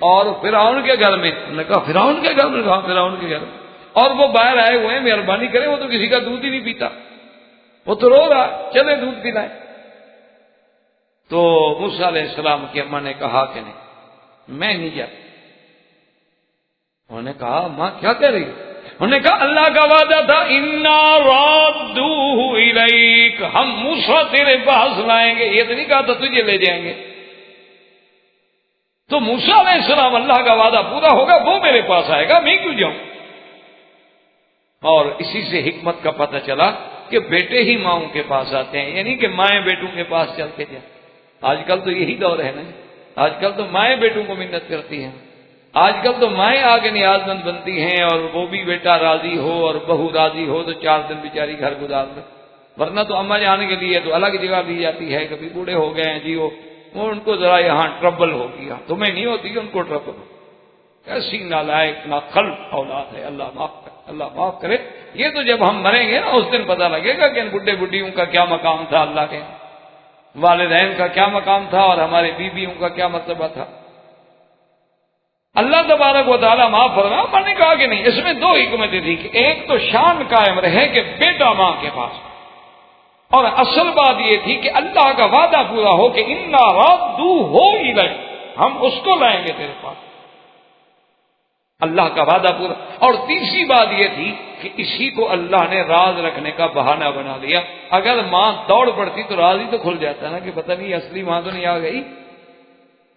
اور فرعون کے گھر میں، انہوں نے کہا فرعون کے گھر میں؟ کہا فرعون کے گھر میں، اور وہ باہر آئے ہوئے ہیں، مہربانی کریں، وہ تو کسی کا دودھ ہی نہیں پیتا، وہ تو رو رہا، چلے دودھ پلائیں۔ تو موسیٰ علیہ السلام کی اماں نے کہا کہ نہیں میں نہیں جاتا۔ انہوں نے کہا ماں کیا کہہ رہی ہے؟ انہوں نے کہا اللہ کا وعدہ تھا اِنَّا رَادُّوهُ إِلَيْكَ، ہم موسیٰ تیرے پاس لائیں گے، یہ تو نہیں کہا تھا تجھے لے جائیں گے۔ تو موسیٰ علیہ السلام اللہ کا وعدہ پورا ہوگا، وہ میرے پاس آئے گا، میں کیوں جاؤں؟ اور اسی سے حکمت کا پتہ چلا کہ بیٹے ہی ماؤں کے پاس آتے ہیں، یعنی کہ مائیں بیٹوں کے پاس چل کے جائیں۔ آج کل تو یہی دور ہے نا، آج کل تو مائیں بیٹوں کو منت کرتی ہیں، آج کل تو مائیں آگے نیاز مند بنتی ہیں، اور وہ بھی بیٹا راضی ہو اور بہو راضی ہو تو 4 دن بیچاری گھر گزار دے، ورنہ تو اماں جانے کے لیے تو الگ جگہ دی جاتی ہے، کبھی بوڑھے ہو گئے ہیں جی وہ ان کو ذرا یہاں ٹربل ہو گیا، تمہیں نہیں ہوتی ان کو ٹربل ہو، ایسی نالائق ناخلف اولاد ہے، اللہ معاف کرے۔ یہ تو جب ہم مریں گے نا اس دن پتہ لگے گا کہ ان بڈھے بڈھیوں کا کیا مقام تھا، اللہ کے والدین کا کیا مقام تھا، اور ہمارے بیویوں کا کیا مرتبہ تھا۔ اللہ تبارک و تعالیٰ معاف فرمایا، میں نے کہا کہ نہیں، اس میں 2 حکمتیں تھیں کہ ایک تو شان قائم رہے کہ بیٹا ماں کے پاس، اور اصل بات یہ تھی کہ اللہ کا وعدہ پورا ہو کہ اِنَّا رَادُّوهُ إِلَيْكَ، ہم اس کو لائیں گے تیرے پاس۔ اللہ کا وعدہ پورا. اور تیسری بات یہ تھی کہ اسی کو اللہ نے راز رکھنے کا بہانہ بنا لیا. اگر ماں دوڑ پڑتی تو راز ہی تو کھل جاتا نا کہ پتہ نہیں اصلی ماں تو نہیں آ گئی،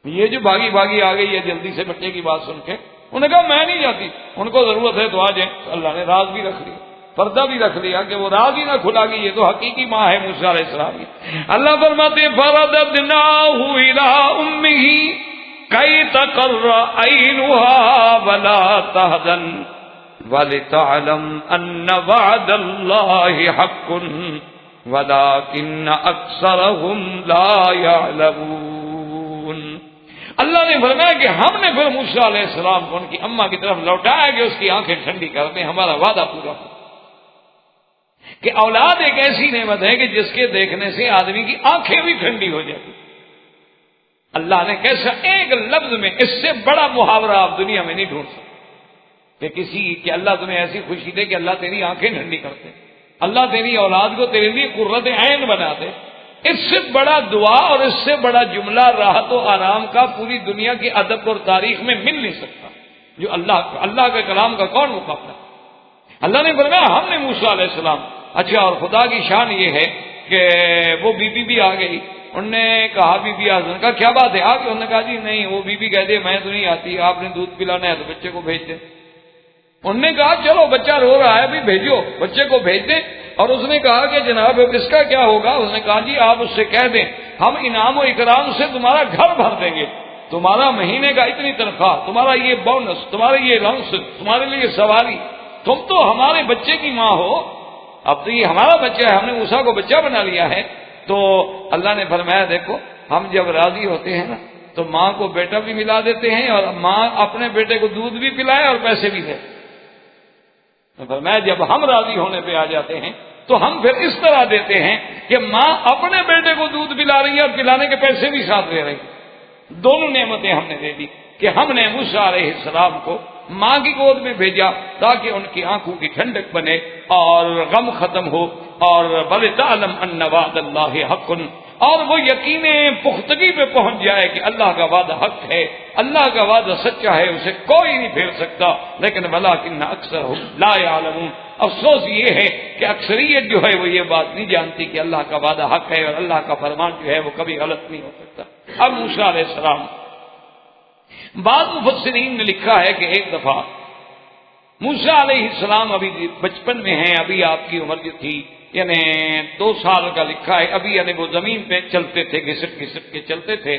یہ جو بھاگی بھاگی آ گئی ہے جلدی سے بچے کی بات سن کے. انہوں نے کہا میں نہیں جاتی، ان کو ضرورت ہے تو آ جائیں. اللہ نے راز بھی رکھ لیا، پردہ بھی رکھ لیا کہ وہ راز ہی نہ کھلا گی، یہ تو حقیقی ماں ہے موسیٰ علیہ السلام کی. اللہ فرماتے فَرَدَدْنَاهُ إِلَىٰ أُمِّهِ كَيْ تَقَرَّ عَيْنُهَا وَلَا تَحْزَنَ وَلِتَعْلَمْ أَنَّ وَعْدَ اللَّهِ حَقٌّ وَلَٰكِنَّ أَكْثَرَهُمْ لَا يَعْلَمُونَ. اللہ نے فرمایا کہ ہم نے پھر موسیٰ علیہ السلام کو ان کی اماں کی طرف لوٹایا کہ اس کی آنکھیں ٹھنڈی کر دیں، ہمارا وعدہ پورا ہو. کہ اولاد ایک ایسی نعمت ہے کہ جس کے دیکھنے سے آدمی کی آنکھیں بھی ٹھنڈی ہو جاتی. اللہ نے کیسا ایک لفظ میں اس سے بڑا محاورہ آپ دنیا میں نہیں ڈھونڈ سکتے کہ اللہ تمہیں ایسی خوشی دے کہ اللہ تیری آنکھیں ٹھنڈی کرتے، اللہ تیری اولاد کو تیرے لیے قرۃ عین بنا دے. اس سے بڑا دعا اور اس سے بڑا جملہ راحت و آرام کا پوری دنیا کی ادب اور تاریخ میں مل نہیں سکتا. جو اللہ کے کلام کا کون مقابلہ. اللہ نے فرمایا ہم نے موسیٰ علیہ السلام. اچھا، اور خدا کی شان یہ ہے کہ وہ بی بی بھی آ گئی. انہوں نے کہا بی بی آزن کا کیا بات ہے آ کے؟ انہوں نے کہا جی نہیں، وہ بی بی کہتے میں تو نہیں آتی، آپ نے دودھ پلانا ہے تو بچے کو بھیج دیں. انہوں نے کہا چلو بچہ رو رہا ہے بھی بھیجو، بچے کو بھیج دیں. اور اس نے کہا کہ جناب اس کا کیا ہوگا؟ اس نے کہا جی آپ اس سے کہہ دیں ہم انعام و اکرام سے تمہارا گھر بھر دیں گے، تمہارا مہینے کا اتنی تنخواہ، تمہارا یہ بونس، تمہارے یہ لنچ، تمہارے لیے سواری، تم تو ہمارے بچے کی ماں ہو. اب تو یہ ہمارا بچہ ہے، ہم نے موسیٰ کو بچہ بنا لیا ہے. تو اللہ نے فرمایا دیکھو ہم جب راضی ہوتے ہیں نا تو ماں کو بیٹا بھی ملا دیتے ہیں اور ماں اپنے بیٹے کو دودھ بھی پلائے اور پیسے بھی دے. فرمایا جب ہم راضی ہونے پہ آ جاتے ہیں تو ہم پھر اس طرح دیتے ہیں کہ ماں اپنے بیٹے کو دودھ پلا رہی ہے اور پلانے کے پیسے بھی ساتھ دے رہی ہیں. دونوں نعمتیں ہم نے دے دی کہ ہم نے موسیٰ علیہ السلام کو ماں کی گود میں بھیجا تاکہ ان کی آنکھوں کی ٹھنڈک بنے اور غم ختم ہو. اور وَلِتَعْلَمْ أَنَّ وَعْدَ اللَّهِ حَقٌّ، اور وہ یقین پختگی پہ پہنچ جائے کہ اللہ کا وعدہ حق ہے، اللہ کا وعدہ سچا ہے، اسے کوئی نہیں پھیر سکتا. لیکن وَلَٰكِنَّ أَكْثَرَهُمْ لَا يَعْلَمُونَ، افسوس یہ ہے کہ اکثریت جو ہے وہ یہ بات نہیں جانتی کہ اللہ کا وعدہ حق ہے اور اللہ کا فرمان جو ہے وہ کبھی غلط نہیں ہو سکتا. اب موسیٰ علیہ السلام، بعض مفسرین نے لکھا ہے کہ ایک دفعہ موسیٰ علیہ السلام ابھی بچپن میں ہیں، ابھی آپ کی عمر جو تھی یعنی 2 سال کا لکھا ہے، ابھی یعنی وہ زمین پہ چلتے تھے، گھسٹ گھسٹ کے چلتے تھے.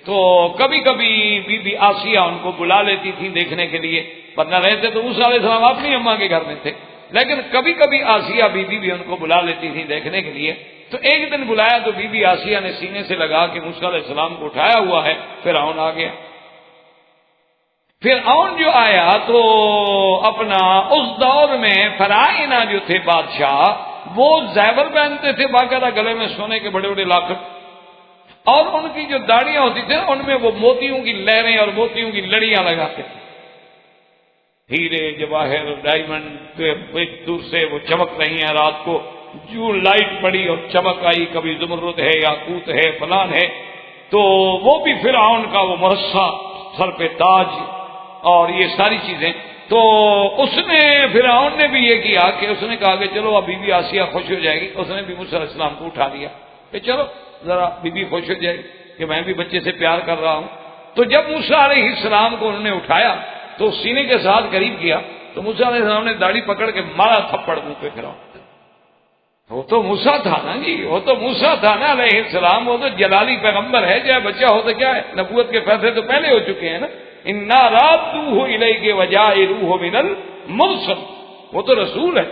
تو کبھی کبھی بی بی آسیہ ان کو بلا لیتی تھی دیکھنے کے لیے، ورنہ رہتے تو موسیٰ علیہ السلام اپنی اماں کے گھر میں تھے، لیکن کبھی کبھی آسیہ بی بی بھی ان کو بلا لیتی تھی دیکھنے کے لیے. تو ایک دن بلایا تو بی بی آسیہ نے سینے سے لگا کے موسیٰ علیہ السلام کو اٹھایا ہوا ہے. فرعون آ گیا. فرعون جو آیا تو اپنا اس دور میں فرعونہ جو تھے بادشاہ وہ زیور پہنتے تھے باقاعدہ، گلے میں سونے کے بڑے بڑے لاکٹ، اور ان کی جو داڑیاں ہوتی تھیں ان میں وہ موتیوں کی لہریں اور موتیوں کی لڑیاں لگاتے تھے. ہیرے جواہر ڈائمنڈ ایک دور سے وہ چمک رہی ہیں. رات کو جو لائٹ پڑی اور چمک آئی، کبھی زمرد ہے یاقوت ہے فلان ہے. تو وہ بھی فرعون کا وہ مرصع، سر پہ تاج اور یہ ساری چیزیں. تو اس نے فرعون نے بھی یہ کیا کہ اس نے کہا کہ چلو اب بی بی آسیہ خوش ہو جائے گی. اس نے بھی موسیٰ علیہ السلام کو اٹھا لیا کہ چلو ذرا بی بی خوش ہو جائے کہ میں بھی بچے سے پیار کر رہا ہوں. تو جب موسیٰ علیہ السلام کو انہوں نے اٹھایا تو سینے کے ساتھ قریب کیا تو موسیٰ علیہ السلام نے داڑھی پکڑ کے مارا تھپڑ منہ پہ فرعون. وہ تو موسیٰ تھا نا جی، وہ تو موسیٰ تھا نا علیہ السلام، وہ تو جلالی پیغمبر ہے. چاہے بچہ ہو تو کیا ہے، نبوت کے فیصلے تو پہلے ہو چکے ہیں نا. اِنَّا رَادُّوهُ إِلَيْكَ وَجَاعِلُوهُ مِنَ الْمُرْسَلِينَ، وہ تو رسول ہے.